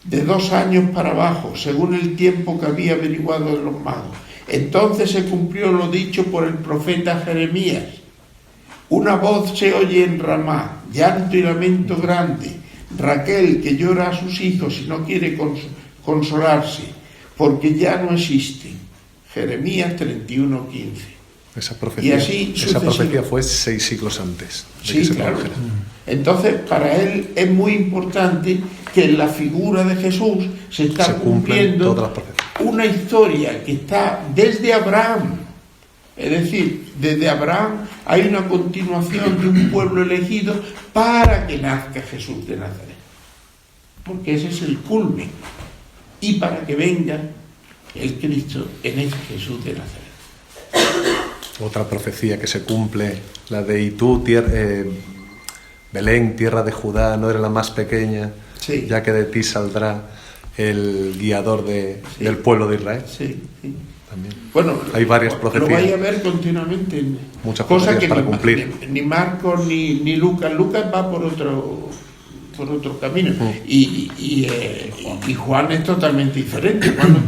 [SPEAKER 3] de 2 años para abajo, según el tiempo que había averiguado de los magos. Entonces se cumplió lo dicho por el profeta Jeremías: una voz se oye en Ramá, llanto y lamento grande, Raquel que llora a sus hijos y no quiere consolarse, porque ya no existen. Jeremías 31:15.
[SPEAKER 7] Esa profecía,
[SPEAKER 3] Y así
[SPEAKER 7] esa profecía fue 6 siglos antes de que
[SPEAKER 3] Sí,
[SPEAKER 7] se
[SPEAKER 3] claro.
[SPEAKER 7] produjera.
[SPEAKER 3] Entonces, para él es muy importante que en la figura de Jesús se está
[SPEAKER 7] Se cumplen
[SPEAKER 3] cumpliendo
[SPEAKER 7] todas las profecías.
[SPEAKER 3] una historia que está desde Abraham. Es decir, desde Abraham hay una continuación de un pueblo elegido para que nazca Jesús de Nazaret. Porque ese es el culmen. Y para que venga el Cristo en ese Jesús de Nazaret.
[SPEAKER 7] Otra profecía que se cumple, la de "y tú, Belén, tierra de Judá, no eres la más pequeña,
[SPEAKER 3] Sí.
[SPEAKER 7] ya que de ti saldrá el guiador del pueblo de Israel".
[SPEAKER 3] Sí, sí.
[SPEAKER 7] También.
[SPEAKER 3] Bueno,
[SPEAKER 7] Hay varias profecías.
[SPEAKER 3] Lo vais a ver continuamente.
[SPEAKER 7] Muchas
[SPEAKER 3] Cosas
[SPEAKER 7] profecías
[SPEAKER 3] que
[SPEAKER 7] para
[SPEAKER 3] ni,
[SPEAKER 7] cumplir.
[SPEAKER 3] ni Marcos ni Lucas. Lucas va por otro camino. Y Juan es totalmente diferente. Juan no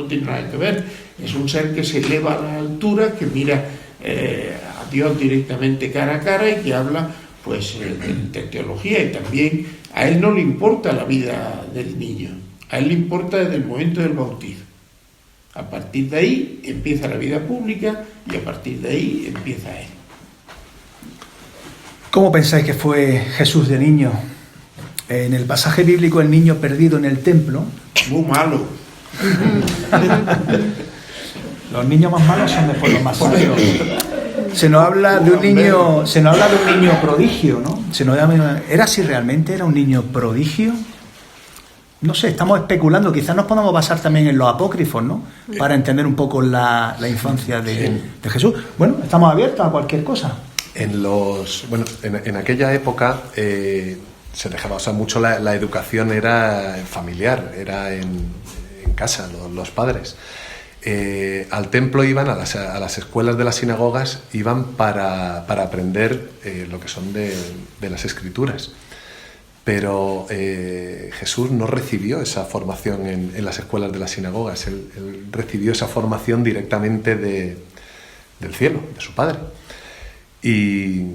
[SPEAKER 3] tiene nada que ver. Es un ser que se eleva a la altura, que mira a Dios directamente cara a cara y que habla pues de teología. Y también a él no le importa la vida del niño. A él le importa desde el momento del bautizo. A partir de ahí empieza la vida pública y a partir de ahí empieza él.
[SPEAKER 1] ¿Cómo pensáis que fue Jesús de niño? En el pasaje bíblico, el niño perdido en el templo.
[SPEAKER 3] Muy malo.
[SPEAKER 1] Los niños más malos son después los más sabios. Se nos habla de un niño prodigio, ¿no? ¿Era si realmente era un niño prodigio? No sé, estamos especulando. Quizás nos podamos basar también en los apócrifos, ¿no? Para entender un poco la infancia de Jesús. Bueno, estamos abiertos a cualquier cosa.
[SPEAKER 7] En aquella época se dejaba, o sea, mucho la educación era familiar, era en casa, los padres. Al templo iban, a las escuelas de las sinagogas, iban para aprender lo que son de las escrituras. Pero Jesús no recibió esa formación en las escuelas de las sinagogas, él recibió esa formación directamente del cielo, de su Padre. Y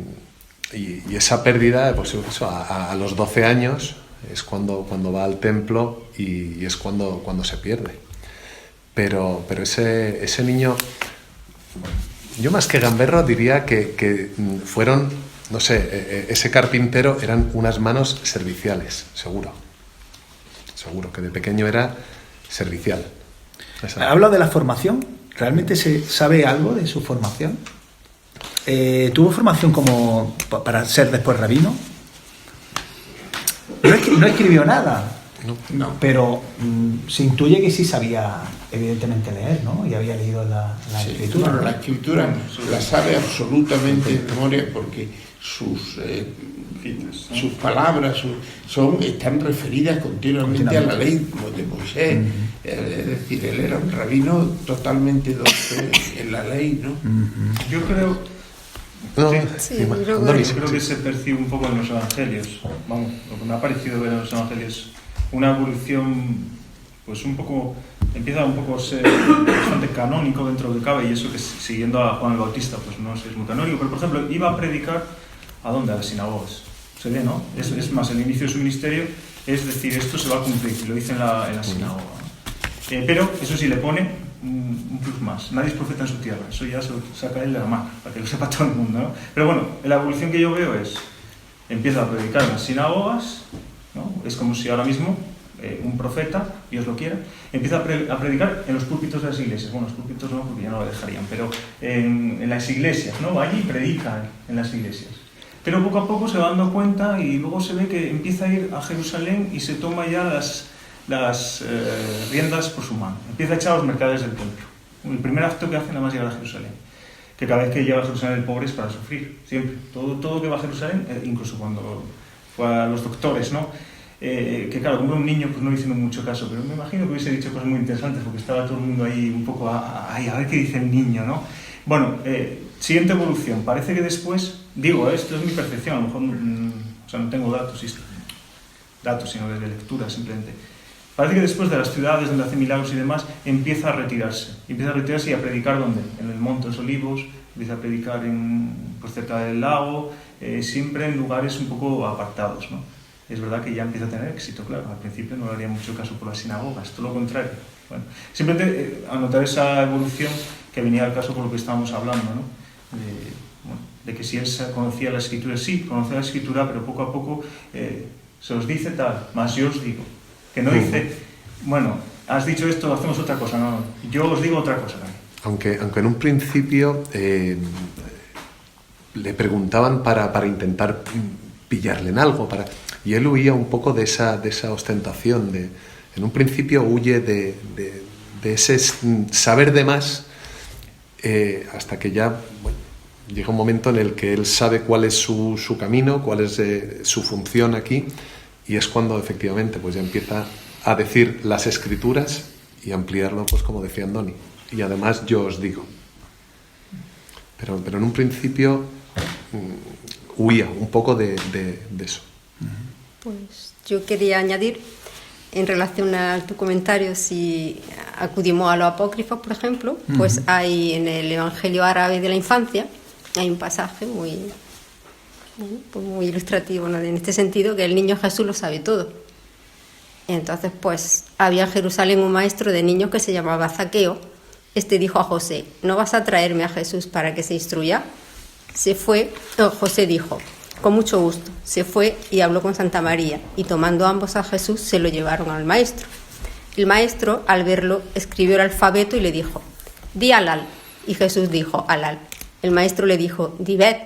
[SPEAKER 7] esa pérdida, pues eso, a los 12 años es cuando va al templo y es cuando se pierde. Pero ese niño, yo más que gamberro diría que fueron, no sé, ese carpintero eran unas manos serviciales, seguro que de pequeño era servicial.
[SPEAKER 1] Habla de la formación. ¿Realmente se sabe algo de su formación? ¿Tuvo formación como para ser después rabino? No escribió nada.
[SPEAKER 3] No.
[SPEAKER 1] Pero se intuye que sí sabía, evidentemente, leer, ¿no? Y había leído la
[SPEAKER 3] Sí,
[SPEAKER 1] escritura.
[SPEAKER 3] bueno, la escritura la sabe absolutamente de memoria porque sus palabras están referidas continuamente a la ley de Moisés. Es decir, él era un rabino totalmente docto en la ley, ¿no?
[SPEAKER 5] Yo creo,
[SPEAKER 6] Sí,
[SPEAKER 5] creo que se percibe un poco en los evangelios. Vamos, lo que me ha parecido ver en los evangelios, una evolución, pues un poco, empieza un poco a ser bastante canónico dentro de lo que cabe, y eso que siguiendo a Juan el Bautista, pues no es muy canónico, pero por ejemplo, iba a predicar ¿a dónde? A las sinagogas. Se ve, ¿no? Es más, el inicio de su ministerio es decir, esto se va a cumplir, lo dice en la sinagoga. Pero eso sí le pone un plus más. Nadie es profeta en su tierra. Eso ya se lo saca él de la mano, para que lo sepa todo el mundo, ¿no? Pero bueno, la evolución que yo veo es, empieza a predicar en las sinagogas, ¿no? Es como si ahora mismo un profeta, Dios lo quiera, empieza a predicar en los púlpitos de las iglesias. Bueno, los púlpitos no, porque ya no lo dejarían, pero en las iglesias, ¿no? Va allí y predica en las iglesias. Pero poco a poco se va dando cuenta y luego se ve que empieza a ir a Jerusalén y se toma ya las riendas por su mano. Empieza a echar a los mercaderes del templo. El primer acto que hace nada más llegar a Jerusalén. Que cada vez que llega a Jerusalén el pobre es para sufrir, siempre. Todo que va a Jerusalén, incluso cuando fue a los doctores, ¿no? Que claro, como un niño pues no le hicieron mucho caso, pero me imagino que hubiese dicho cosas muy interesantes porque estaba todo el mundo ahí un poco a ver qué dice el niño, ¿no? Bueno, siguiente evolución. Parece que después, digo, esto es mi percepción, a lo mejor o sea, no tengo datos, sino desde lectura simplemente. Parece que después de las ciudades donde hace milagros y demás, empieza a retirarse y a predicar ¿dónde? En el Monte de los Olivos, empieza a predicar pues cerca del lago, siempre en lugares un poco apartados, ¿no? Es verdad que ya empieza a tener éxito, claro. Al principio no le haría mucho caso por las sinagogas, todo lo contrario. Bueno, simplemente anotar esa evolución que venía al caso por lo que estábamos hablando, ¿no? De que si él conocía la Escritura, sí, conocía la Escritura, pero poco a poco se os dice tal, más yo os digo. Que no dice, bueno, has dicho esto, hacemos otra cosa, no, yo os digo otra cosa también.
[SPEAKER 7] Aunque en un principio le preguntaban para intentar pillarle en algo, y él huía un poco de esa ostentación, en un principio huye de ese saber de más, hasta que ya llega un momento en el que él sabe cuál es su camino, cuál es su función aquí, y es cuando efectivamente pues ya empieza a decir las Escrituras y ampliarlo, pues como decía Andoni, y además yo os digo. Pero en un principio huía un poco de eso.
[SPEAKER 6] Pues yo quería añadir, en relación a tu comentario, si acudimos a los apócrifos, por ejemplo, pues hay en el Evangelio árabe de la infancia, hay un pasaje muy ilustrativo, ¿no? En este sentido, que el niño Jesús lo sabe todo. Entonces, pues, había en Jerusalén un maestro de niños que se llamaba Zaqueo. Este dijo a José, ¿no vas a traerme a Jesús para que se instruya? José dijo, con mucho gusto. Se fue y habló con Santa María, y tomando ambos a Jesús, se lo llevaron al maestro. El maestro, al verlo, escribió el alfabeto y le dijo, di Alal. Y Jesús dijo, Alal. El maestro le dijo, di Bet.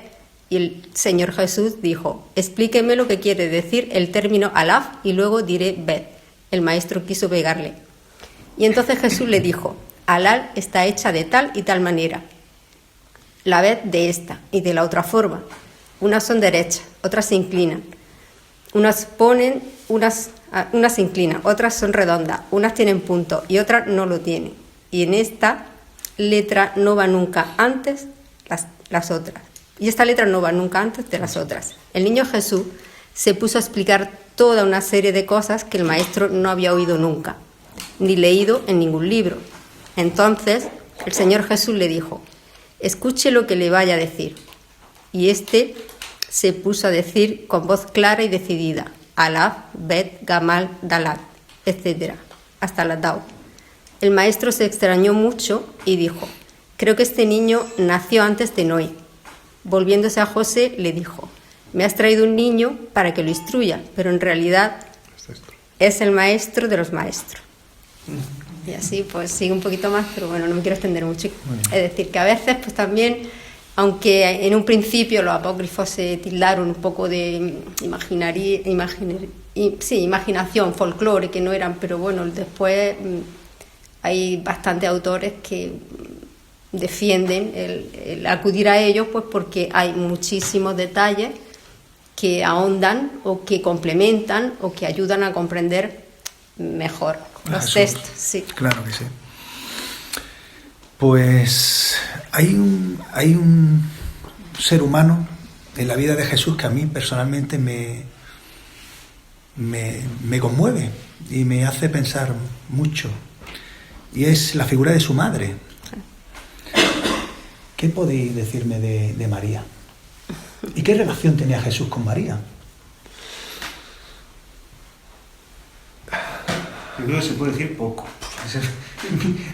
[SPEAKER 6] Y el Señor Jesús dijo, explíqueme lo que quiere decir el término Alaf y luego diré Bet. El maestro quiso pegarle. Y entonces Jesús le dijo, Alal está hecha de tal y tal manera, la Bet de esta y de la otra forma. Unas son derechas, otras se inclinan. Unas ponen, unas se inclinan, otras son redondas, unas tienen punto y otras no lo tienen. Y en esta letra no va nunca antes las otras. Y esta letra no va nunca antes de las otras. El niño Jesús se puso a explicar toda una serie de cosas que el maestro no había oído nunca, ni leído en ningún libro. Entonces el Señor Jesús le dijo: escuche lo que le vaya a decir. Y este se puso a decir con voz clara y decidida: Alaf, Bet, Gamal, Dalat, etc., hasta la Tau. El maestro se extrañó mucho y dijo: creo que este niño nació antes de Noé. Volviéndose a José, le dijo: me has traído un niño para que lo instruya, pero en realidad es el maestro de los maestros. Y así pues sigue un poquito más, pero bueno, no me quiero extender mucho. Es decir, que a veces pues también, aunque en un principio los apócrifos se tildaron un poco de imaginación, folclore, que no eran, pero bueno, después hay bastantes autores que defienden el acudir a ellos, pues porque hay muchísimos detalles que ahondan o que complementan o que ayudan a comprender mejor los textos. Sí.
[SPEAKER 1] Claro que sí. Pues hay un ser humano en la vida de Jesús que a mí personalmente me conmueve y me hace pensar mucho, y es la figura de su madre. ¿Qué podéis decirme de María? ¿Y qué relación tenía Jesús con María?
[SPEAKER 5] Yo creo que se puede decir poco. Ese es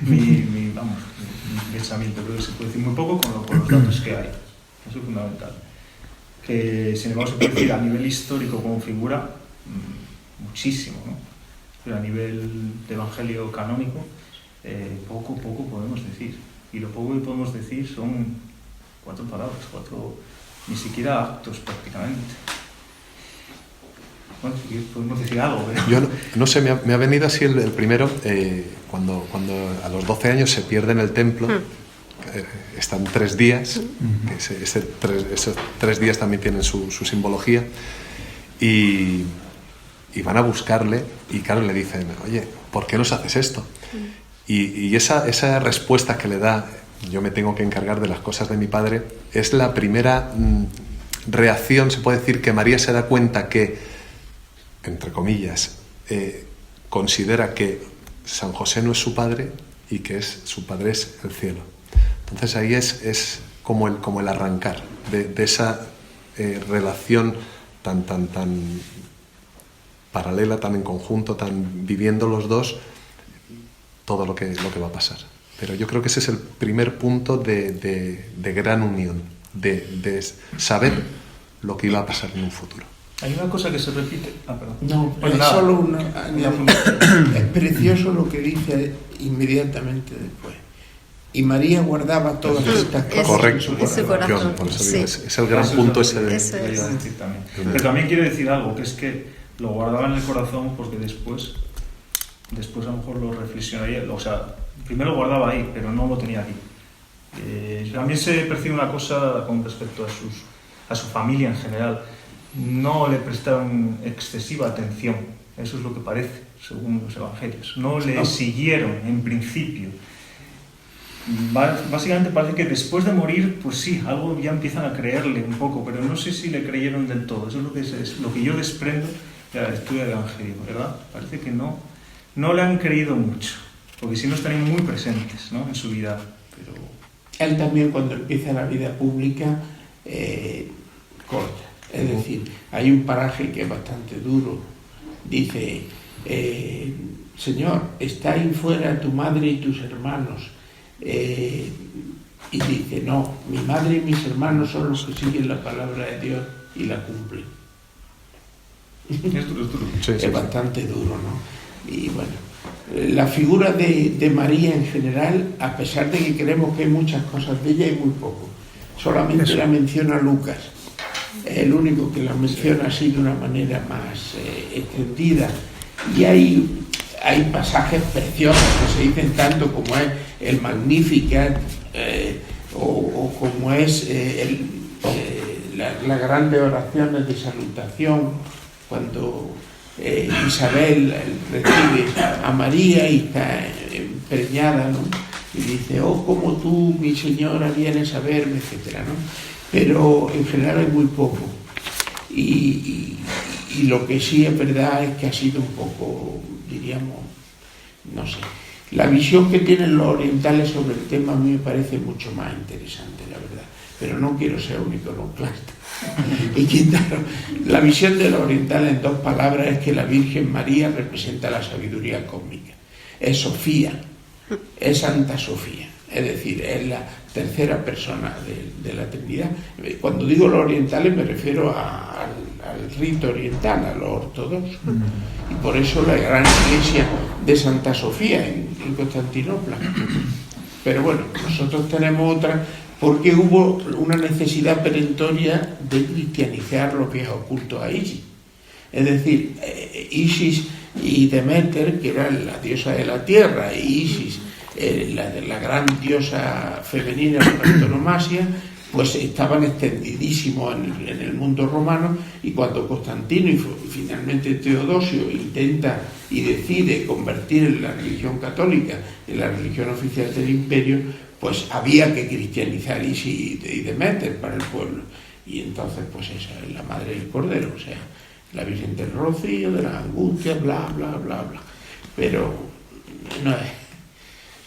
[SPEAKER 5] mi pensamiento. Creo que se puede decir muy poco con los datos que hay. Eso es fundamental. Que, sin embargo, se puede decir a nivel histórico como figura muchísimo, ¿no? Pero a nivel de evangelio canónico, poco podemos decir. Y lo poco que podemos decir son 4 palabras, ni siquiera actos prácticamente. Bueno, si podemos decir algo.
[SPEAKER 7] Yo no sé, me ha venido así el primero, cuando a los 12 años se pierde en el templo, están 3 días, que esos 3 días también tienen su simbología, y van a buscarle, y claro, le dicen: oye, ¿por qué nos haces esto? Y esa respuesta que le da: yo me tengo que encargar de las cosas de mi padre, es la primera reacción, se puede decir, que María se da cuenta que, entre comillas, considera que San José no es su padre y que su padre es el cielo. Entonces ahí es como el arrancar de esa relación tan paralela, tan en conjunto, tan viviendo los dos todo lo que va a pasar. Pero yo creo que ese es el primer punto de gran unión, de saber lo que iba a pasar en un futuro.
[SPEAKER 5] Hay una cosa que se repite. Perdón.
[SPEAKER 3] No,
[SPEAKER 5] pues
[SPEAKER 3] es
[SPEAKER 5] nada.
[SPEAKER 3] solo una. Es precioso lo que dice inmediatamente después. Y María guardaba todas estas cosas.
[SPEAKER 7] Correcto.
[SPEAKER 3] En su corazón.
[SPEAKER 7] Por eso
[SPEAKER 6] Sí.
[SPEAKER 7] digo, es el gran punto ese de...
[SPEAKER 6] Eso es.
[SPEAKER 5] Iba a decir también. Pero también quiere decir algo, que es que lo guardaba en el corazón porque después a lo mejor lo reflexionaría. O sea, primero lo guardaba ahí, pero no lo tenía aquí. También se percibe una cosa con respecto a su familia en general. No le prestaron excesiva atención, eso es lo que parece, según los evangelios. No le siguieron en principio. Básicamente parece que después de morir, pues sí, algo ya empiezan a creerle un poco, pero no sé si le creyeron del todo. Eso es lo que yo desprendo de la lectura del evangelio, ¿verdad? Parece que no le han creído mucho, porque si no estarían muy presentes, ¿no?, en su vida. Pero
[SPEAKER 3] Él también, cuando empieza la vida pública, corta. Es decir, hay un paraje que es bastante duro. Dice: Señor, está ahí fuera tu madre y tus hermanos. Y dice: no, mi madre y mis hermanos son los que siguen la palabra de Dios y la cumplen.
[SPEAKER 5] es duro.
[SPEAKER 3] Es bastante duro, ¿no? Y bueno, la figura de María en general, a pesar de que creemos que hay muchas cosas de ella, hay muy poco. Solamente la menciona Lucas. Es el único que la menciona así de una manera más extendida. Y hay pasajes preciosos que se dicen, tanto como es el Magnificat o como es las grandes oraciones de salutación, cuando Isabel recibe a María y está preñada, ¿no? Y dice, oh, como tú, mi señora, vienes a verme, etcétera, ¿no? Pero en general es muy poco. Y lo que sí es verdad es que ha sido un poco, diríamos, no sé, la visión que tienen los orientales sobre el tema a mí me parece mucho más interesante, la verdad. Pero no quiero ser un iconoclasta. Y claro, la visión de los orientales en 2 palabras es que la Virgen María representa la sabiduría cósmica. Es Sofía, es Santa Sofía, es decir, es la tercera persona de la Trinidad. Cuando digo los orientales me refiero al rito oriental, a los ortodoxos. Y por eso la gran iglesia de Santa Sofía en Constantinopla. Pero bueno, nosotros tenemos otra, porque hubo una necesidad perentoria de cristianizar lo que es oculto a Isis. Es decir, Isis y Deméter, que era la diosa de la tierra, y Isis, la gran diosa femenina por antonomasia, pues estaban extendidísimos en el mundo romano, y cuando Constantino y finalmente Teodosio intenta y decide convertir la religión católica en la religión oficial del imperio, pues había que cristianizar Isis y Deméter para el pueblo. Y entonces pues esa es la madre del Cordero, o sea, la Virgen del Rocío, de la angustia, bla, bla, bla, bla. Pero no es.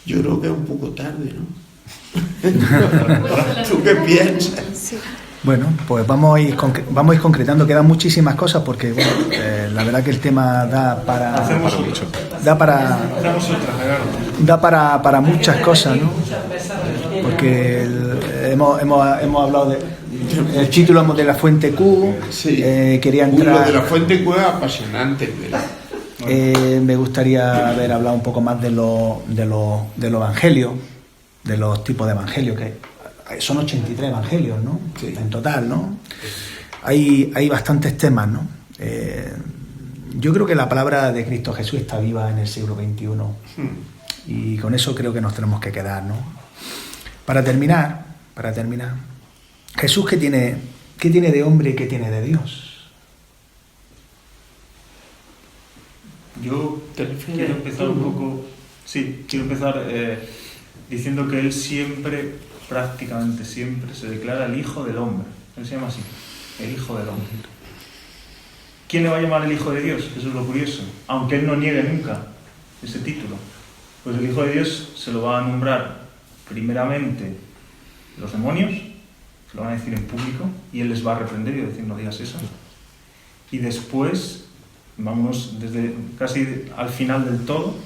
[SPEAKER 3] Yo creo que es un poco tarde, ¿no? ¿Tú qué piensas?
[SPEAKER 6] Sí.
[SPEAKER 1] Bueno, pues vamos a ir concretando, quedan muchísimas cosas porque bueno, la verdad que el tema da para muchas cosas, ¿no? Porque hemos hablado el título de la Fuente Q,
[SPEAKER 3] Sí.
[SPEAKER 1] Quería
[SPEAKER 3] Lo
[SPEAKER 1] entrar.
[SPEAKER 3] de la Fuente Q es apasionante, pero...
[SPEAKER 1] Me gustaría haber hablado un poco más de los evangelios, de los tipos de evangelios que hay. Son 83 evangelios, ¿no?
[SPEAKER 3] Sí.
[SPEAKER 1] En total, ¿no? Hay bastantes temas, ¿no? Yo creo que la palabra de Cristo Jesús está viva en el siglo XXI y con eso creo que nos tenemos que quedar, ¿no? Para terminar, Jesús, ¿qué tiene de hombre y qué tiene de Dios?
[SPEAKER 5] Yo quiero empezar un poco... Sí, quiero empezar diciendo que él siempre, prácticamente siempre, se declara el Hijo del Hombre. Él se llama así, el Hijo del Hombre. ¿Quién le va a llamar el Hijo de Dios? Eso es lo curioso. Aunque él no niegue nunca ese título. Pues el Hijo de Dios se lo va a nombrar primeramente los demonios, se lo van a decir en público, y él les va a reprender y decir, no digas eso. Y después... Vamos desde casi al final del todo.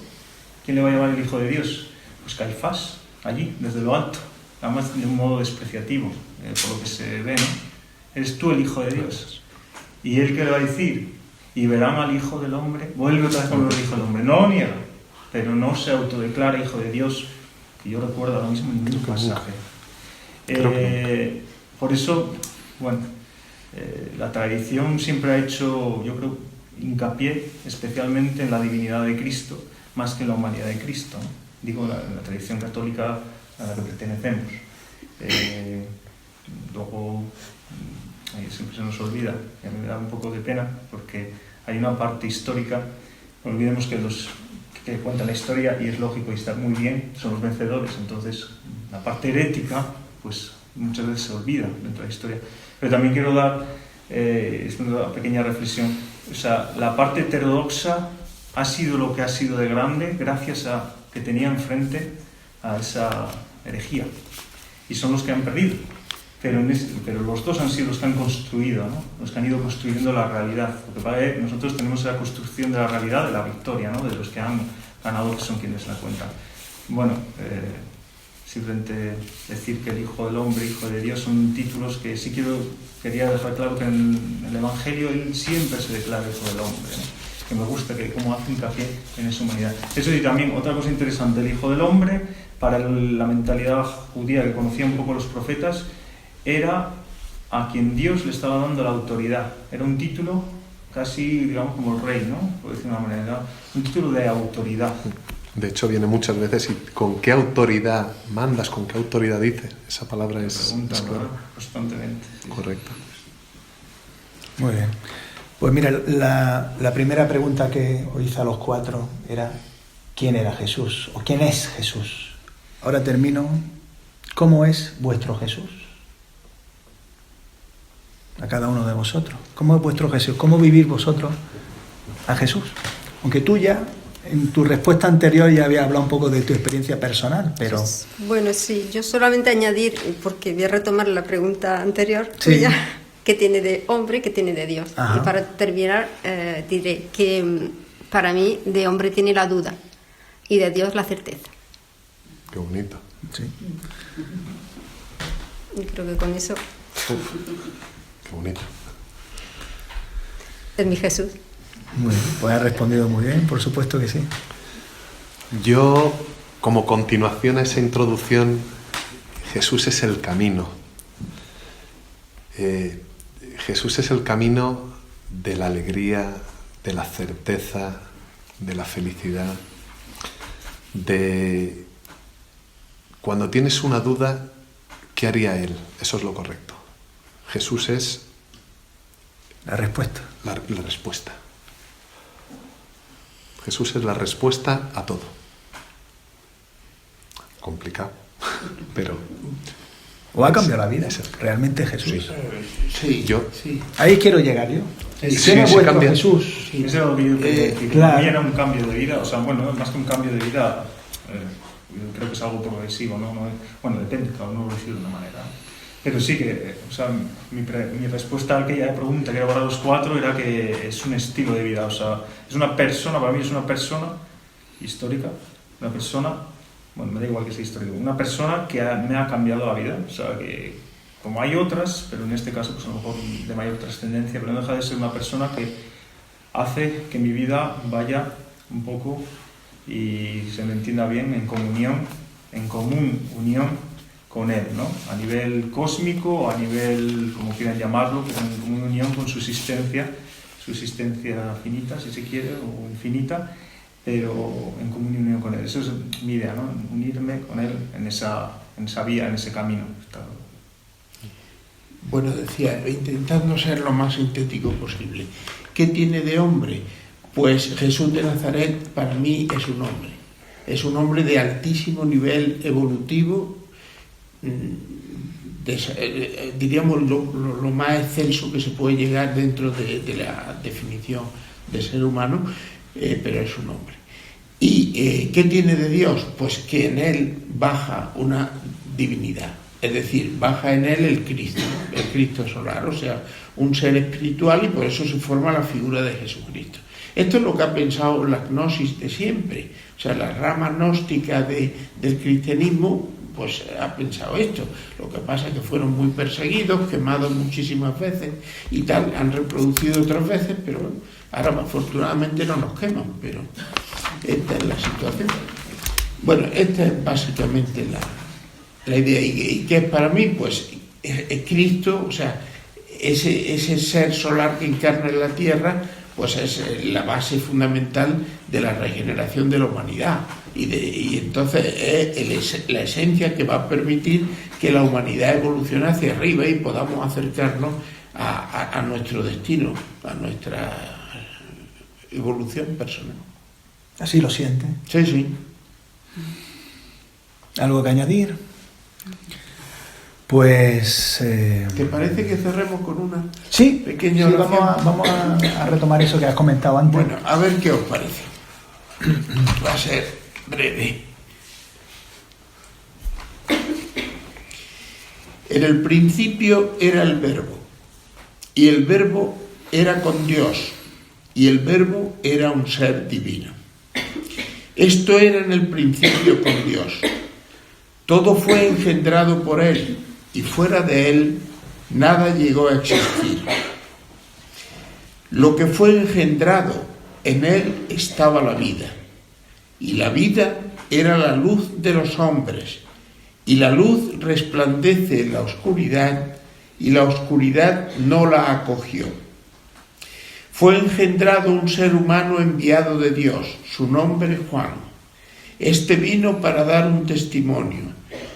[SPEAKER 5] ¿Quién le va a llamar el Hijo de Dios? Pues Caifás, allí, desde lo alto, además de un modo despreciativo, por lo que se ve, ¿no? Eres tú el Hijo de Dios. ¿Y él qué le va a decir? Y verán al Hijo del Hombre. Vuelve otra vez con el Hijo del Hombre. No niega, pero no se autodeclara Hijo de Dios, que yo recuerdo ahora mismo en ningún pasaje. Por eso, bueno, la tradición siempre ha hecho, yo creo, hincapié especialmente en la divinidad de Cristo más que en la humanidad de Cristo, ¿no? Digo, la tradición católica a la que pertenecemos. Luego siempre se nos olvida, y a mí me da un poco de pena porque hay una parte histórica, no olvidemos que los que cuentan la historia, y es lógico y está muy bien, son los vencedores, entonces la parte herética pues muchas veces se olvida dentro de la historia. Pero también quiero dar es una pequeña reflexión. O sea, la parte heterodoxa ha sido lo que ha sido de grande gracias a que tenía enfrente a esa herejía. Y son los que han perdido. Pero los dos han sido los que han construido, ¿no? Los que han ido construyendo la realidad. Porque nosotros tenemos la construcción de la realidad, de la victoria, ¿no? De los que han ganado, que son quienes la cuentan. Bueno, simplemente decir que el Hijo del Hombre, Hijo de Dios, son títulos que sí quería dejar claro que en el Evangelio él siempre se declara Hijo del Hombre, ¿no? Que me gusta que cómo hace hincapié en esa humanidad. Eso y también otra cosa interesante, el Hijo del Hombre, para la mentalidad judía que conocía un poco los profetas, era a quien Dios le estaba dando la autoridad. Era un título casi, digamos, como el rey, ¿no? Por decir de una manera, un título de autoridad.
[SPEAKER 7] De hecho, viene muchas veces y ¿con qué autoridad mandas? ¿Con qué autoridad dices? Esa palabra es
[SPEAKER 5] Pregunta,
[SPEAKER 7] clara.
[SPEAKER 5] constantemente. Sí.
[SPEAKER 7] Correcto.
[SPEAKER 1] Muy bien. Pues mira, la primera pregunta que os hice a los 4 era ¿quién era Jesús? ¿O quién es Jesús? Ahora termino. ¿Cómo es vuestro Jesús? A cada uno de vosotros. ¿Cómo es vuestro Jesús? ¿Cómo vivís vosotros a Jesús? Aunque tú ya, en tu respuesta anterior, ya habías hablado un poco de tu experiencia personal, pero...
[SPEAKER 6] Bueno, sí, yo solamente añadir, porque voy a retomar la pregunta anterior,
[SPEAKER 1] Sí.
[SPEAKER 6] tuya, ¿qué tiene de hombre, qué tiene de Dios?
[SPEAKER 1] Ajá.
[SPEAKER 6] Y para terminar, diré que para mí de hombre tiene la duda y de Dios la certeza.
[SPEAKER 7] Qué bonito.
[SPEAKER 1] Sí.
[SPEAKER 6] Y creo que con eso
[SPEAKER 7] Qué bonito.
[SPEAKER 6] es mi Jesús.
[SPEAKER 1] Muy bien, pues has respondido muy bien, por supuesto que sí.
[SPEAKER 7] Yo, como continuación a esa introducción, Jesús es el camino. Jesús es el camino de la alegría, de la certeza, de la felicidad, de cuando tienes una duda, ¿qué haría Él? Eso es lo correcto. Jesús es
[SPEAKER 1] La respuesta.
[SPEAKER 7] la respuesta. Jesús es la respuesta a todo. Complicado, pero
[SPEAKER 1] ¿O ha cambiado la vida? Realmente Jesús.
[SPEAKER 3] Sí,
[SPEAKER 7] Yo-
[SPEAKER 3] sí.
[SPEAKER 1] Ahí quiero llegar yo.
[SPEAKER 5] Sí,
[SPEAKER 1] ¿Quién es
[SPEAKER 7] sí,
[SPEAKER 1] vuestro
[SPEAKER 7] cambia.
[SPEAKER 1] Jesús?
[SPEAKER 3] Sí.
[SPEAKER 5] Es lo que yo quería decir.
[SPEAKER 1] claro.
[SPEAKER 5] Para mí era un cambio de vida, o sea, bueno, más que un cambio de vida, yo creo que es algo progresivo, ¿no? Bueno, depende, cada uno lo decide de una manera. Pero sí que, o sea, mi respuesta a aquella pregunta que era para los 4 era que es un estilo de vida, o sea, es una persona, para mí es una persona histórica, una persona, bueno, me da igual que sea histórico, una persona que me ha cambiado la vida, o sea, que como hay otras, pero en este caso pues a lo mejor de mayor trascendencia, pero no deja de ser una persona que hace que mi vida vaya un poco y se me entienda bien en comunión, en común unión con Él, ¿no? A nivel cósmico o a nivel, como quieran llamarlo, pero en común unión con su existencia finita, si se quiere, o infinita, pero en común unión con Él. Eso es mi idea, ¿no? Unirme con Él en esa vía, en ese camino.
[SPEAKER 3] Bueno, decía, intentando ser lo más sintético posible. ¿Qué tiene de hombre? Pues Jesús de Nazaret para mí es un hombre. Es un hombre de altísimo nivel evolutivo, diríamos lo más excelso que se puede llegar dentro de la definición de ser humano, pero es un hombre. ¿Y qué tiene de Dios? Pues que en él baja una divinidad, es decir, baja en él el Cristo solar, o sea, un ser espiritual, y por eso se forma la figura de Jesucristo. Esto es lo que ha pensado la gnosis de siempre, o sea, la rama gnóstica del cristianismo pues ha pensado esto. Lo que pasa es que fueron muy perseguidos, quemados muchísimas veces y tal, han reproducido otras veces, pero bueno, ahora afortunadamente no nos queman, pero esta es la situación. Bueno, esta es básicamente la idea. ¿Y qué es para mí? Pues es Cristo, o sea, ese ser solar que encarna en la Tierra, pues es la base fundamental de la regeneración de la humanidad. Y entonces es la esencia que va a permitir que la humanidad evolucione hacia arriba y podamos acercarnos a nuestro destino, a nuestra evolución personal.
[SPEAKER 1] Así lo siente.
[SPEAKER 3] Sí, sí.
[SPEAKER 1] ¿Algo que añadir? Pues...
[SPEAKER 3] ¿Te parece que cerremos con una
[SPEAKER 1] Sí,
[SPEAKER 3] pequeña
[SPEAKER 1] sí,
[SPEAKER 3] oración?
[SPEAKER 1] vamos a retomar eso que has comentado antes.
[SPEAKER 3] Bueno, a ver qué os parece. Va a ser breve. En el principio era el Verbo, y el Verbo era con Dios, y el Verbo era un ser divino. Esto era en el principio con Dios. Todo fue engendrado por Él, y fuera de Él nada llegó a existir. Lo que fue engendrado, en Él estaba la vida, y la vida era la luz de los hombres, y la luz resplandece en la oscuridad, y la oscuridad no la acogió. Fue engendrado un ser humano enviado de Dios, su nombre Juan. Este vino para dar un testimonio,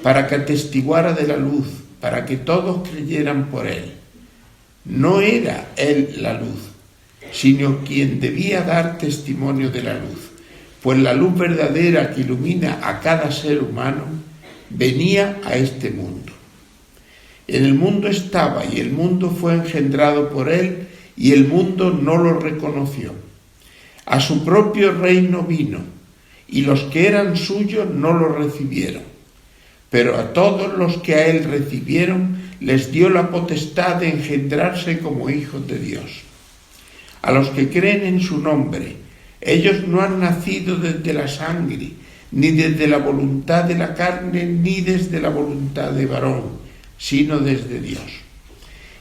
[SPEAKER 3] para que atestiguara de la luz, para que todos creyeran por él. No era él la luz, sino quien debía dar testimonio de la luz, pues la luz verdadera que ilumina a cada ser humano venía a este mundo. En el mundo estaba y el mundo fue engendrado por él y el mundo no lo reconoció. A su propio reino vino y los que eran suyos no lo recibieron. Pero a todos los que a él recibieron les dio la potestad de engendrarse como hijos de Dios. A los que creen en su nombre, ellos no han nacido desde la sangre, ni desde la voluntad de la carne, ni desde la voluntad de varón, sino desde Dios.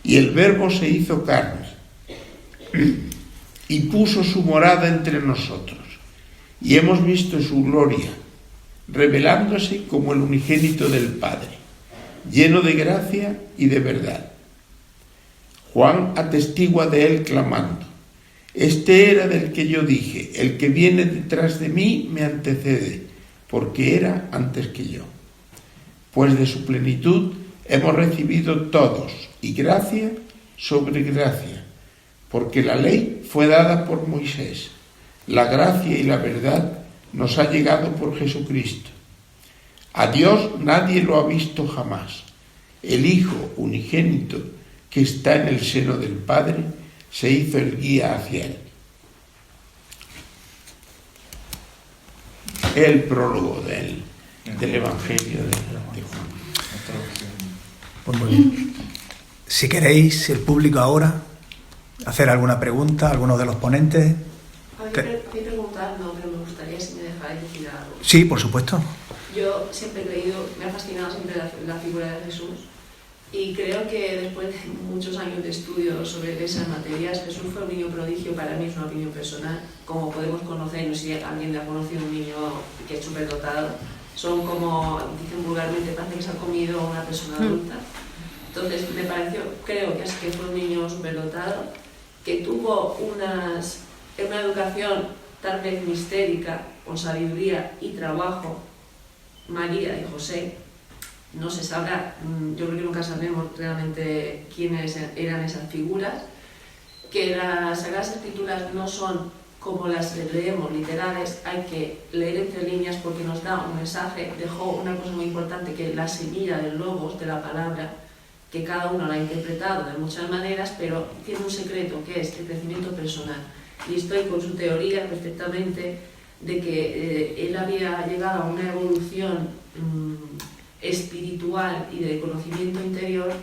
[SPEAKER 3] Y el Verbo se hizo carne y puso su morada entre nosotros, y hemos visto su gloria, revelándose como el unigénito del Padre, lleno de gracia y de verdad. Juan atestigua de él clamando: este era del que yo dije, el que viene detrás de mí me antecede, porque era antes que yo. Pues de su plenitud hemos recibido todos, y gracia sobre gracia, porque la ley fue dada por Moisés, la gracia y la verdad nos ha llegado por Jesucristo. A Dios nadie lo ha visto jamás. El Hijo unigénito que está en el seno del Padre se hizo el guía hacia él. El prólogo del Evangelio de Juan.
[SPEAKER 1] Pues muy bien. Si queréis, el público ahora, hacer alguna pregunta, alguno de los ponentes.
[SPEAKER 8] A mí preguntando, pero me gustaría si me dejáis decir algo.
[SPEAKER 1] Sí, por supuesto.
[SPEAKER 8] Yo siempre he creído, me ha fascinado siempre la figura de Jesús, y creo que después de muchos años de estudio sobre esas materias, Jesús fue un niño prodigio. Para mí es una opinión personal, como podemos conocer, no sé si alguien ha conocido un niño que es superdotado, son como, dicen vulgarmente, parece que se ha comido a una persona adulta. Entonces me pareció, creo que fue un niño superdotado, que tuvo una educación tal vez mistérica, con sabiduría y trabajo. María y José, no se sabrá, yo creo que nunca sabremos realmente quiénes eran esas figuras, que las Sagradas Escrituras no son como las leemos literales, hay que leer entre líneas porque nos da un mensaje. Dejó una cosa muy importante, que la semilla del logos, de la palabra, que cada uno la ha interpretado de muchas maneras, pero tiene un secreto, que es el crecimiento personal. Y estoy con su teoría perfectamente de que él había llegado a una evolución espiritual y de conocimiento interior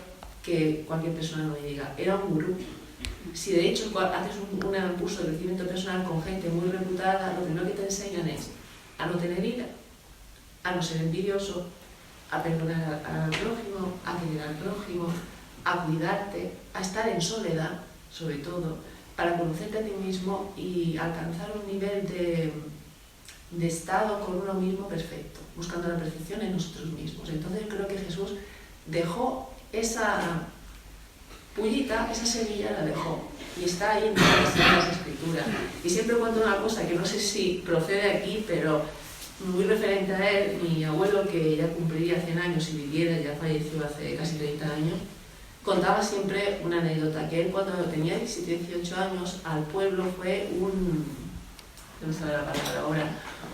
[SPEAKER 8] que cualquier persona no llega. Era un gurú. Si de hecho haces un curso de crecimiento personal con gente muy reputada, lo primero que te enseñan es a no tener ira, a no ser envidioso, a perdonar al prójimo, a querer al prójimo, a cuidarte, a estar en soledad, sobre todo, para conocerte a ti mismo y alcanzar un nivel de estado con uno mismo perfecto, buscando la perfección en nosotros mismos. Entonces creo que Jesús dejó esa pullita, esa semilla la dejó, y está ahí en todas las Escrituras. Y siempre cuento una cosa que no sé si procede aquí, pero muy referente a él. Mi abuelo, que ya cumpliría 100 años si viviera, ya falleció hace casi 30 años, contaba siempre una anécdota, que él cuando tenía 17, 18 años, al pueblo fue no me sale la palabra ahora,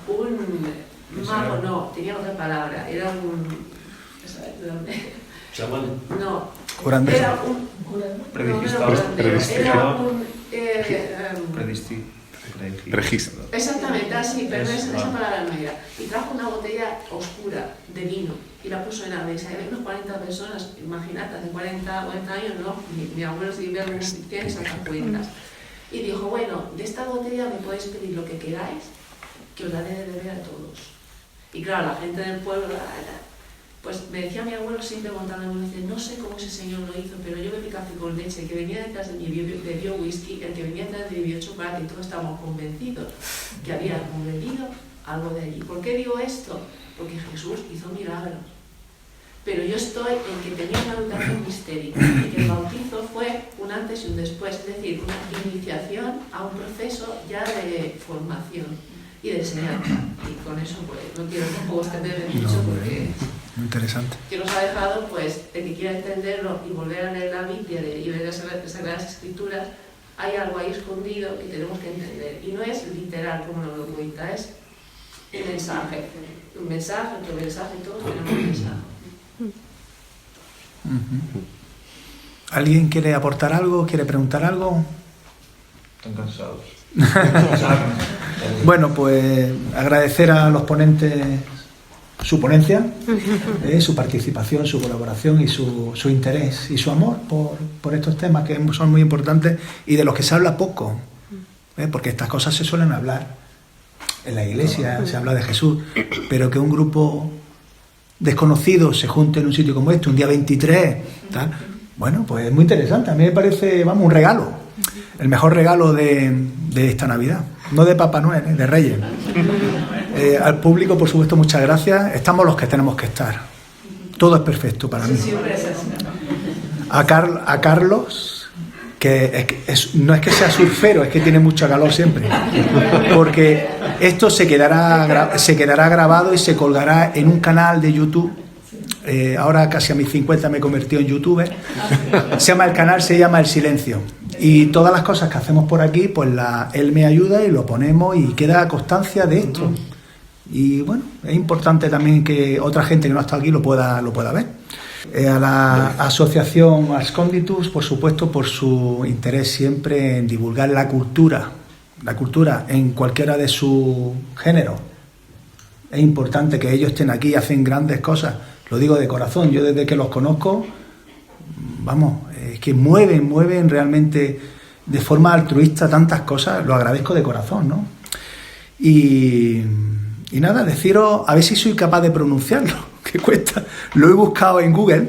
[SPEAKER 8] un mago, no, tenía otra palabra, era un... ¿sabes de dónde?
[SPEAKER 2] ¿Chamán?
[SPEAKER 8] No,
[SPEAKER 1] Curandero.
[SPEAKER 8] era un...
[SPEAKER 7] Registro.
[SPEAKER 8] Exactamente, así, pero esa palabra no era. Y trajo una botella oscura de vino y la puso en la mesa. Y había unas 40 personas, imagínate, hace 40 años, ¿no? Mi abuelo, si vive algún sitio, saca cuentas. Y dijo, bueno, de esta botella me podéis pedir lo que queráis, que os daré de beber a todos. Y claro, la gente del pueblo, pues me decía mi abuelo siempre montándome, me dice, no sé cómo ese señor lo hizo, pero yo bebí café con leche, el que venía detrás de mí bebió whisky, el que venía detrás de mí bebió chocolate, y todos estábamos convencidos que había bebido algo de allí. ¿Por qué digo esto? Porque Jesús hizo milagros. Pero yo estoy en que tenía una educación mistérica y que el bautizo fue un antes y un después, es decir, una iniciación a un proceso ya de formación y de enseñanza. Y con eso pues no quiero tampoco extenderme mucho porque
[SPEAKER 1] muy interesante.
[SPEAKER 8] que nos ha dejado, pues, el que quiera entenderlo y volver a leer la Biblia y ver las Sagradas Escrituras, hay algo ahí escondido que tenemos que entender. Y no es literal como nos lo cuenta, es el mensaje. Un mensaje, otro mensaje, todos tenemos un mensaje.
[SPEAKER 1] ¿Alguien quiere aportar algo? ¿Quiere preguntar algo?
[SPEAKER 5] Están cansados.
[SPEAKER 1] Bueno, pues agradecer a los ponentes su ponencia, su participación, su colaboración y su interés y su amor por estos temas que son muy importantes y de los que se habla poco, porque estas cosas se suelen hablar en la iglesia, se habla de Jesús, pero que un grupo desconocido se junte en un sitio como este, un día 23, tal, bueno, pues es muy interesante. A mí me parece, vamos, un regalo, el mejor regalo de esta Navidad, no de Papá Noel, de Reyes. Al público, por supuesto, muchas gracias. Estamos los que tenemos que estar. Todo es perfecto para mí. A Carlos, que no es que sea surfero, es que tiene mucho calor siempre. Porque esto se quedará grabado y se colgará en un canal de YouTube. Ahora casi a mis 50 me he convertido en youtuber. El canal se llama El Silencio. Y todas las cosas que hacemos por aquí, pues él me ayuda y lo ponemos y queda constancia de esto. Y bueno, es importante también que otra gente que no está aquí lo pueda ver. A la asociación Asconditus, por supuesto, por su interés siempre en divulgar la cultura en cualquiera de sus géneros. Es importante que ellos estén aquí, hacen grandes cosas, lo digo de corazón. Yo desde que los conozco, vamos, es que mueven realmente de forma altruista tantas cosas, lo agradezco de corazón, ¿no? Y nada, deciros, a ver si soy capaz de pronunciarlo, que cuesta. Lo he buscado en Google.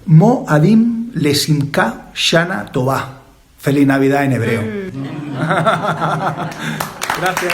[SPEAKER 1] Mo'adim lesimka shana tová. Feliz Navidad en hebreo. Gracias.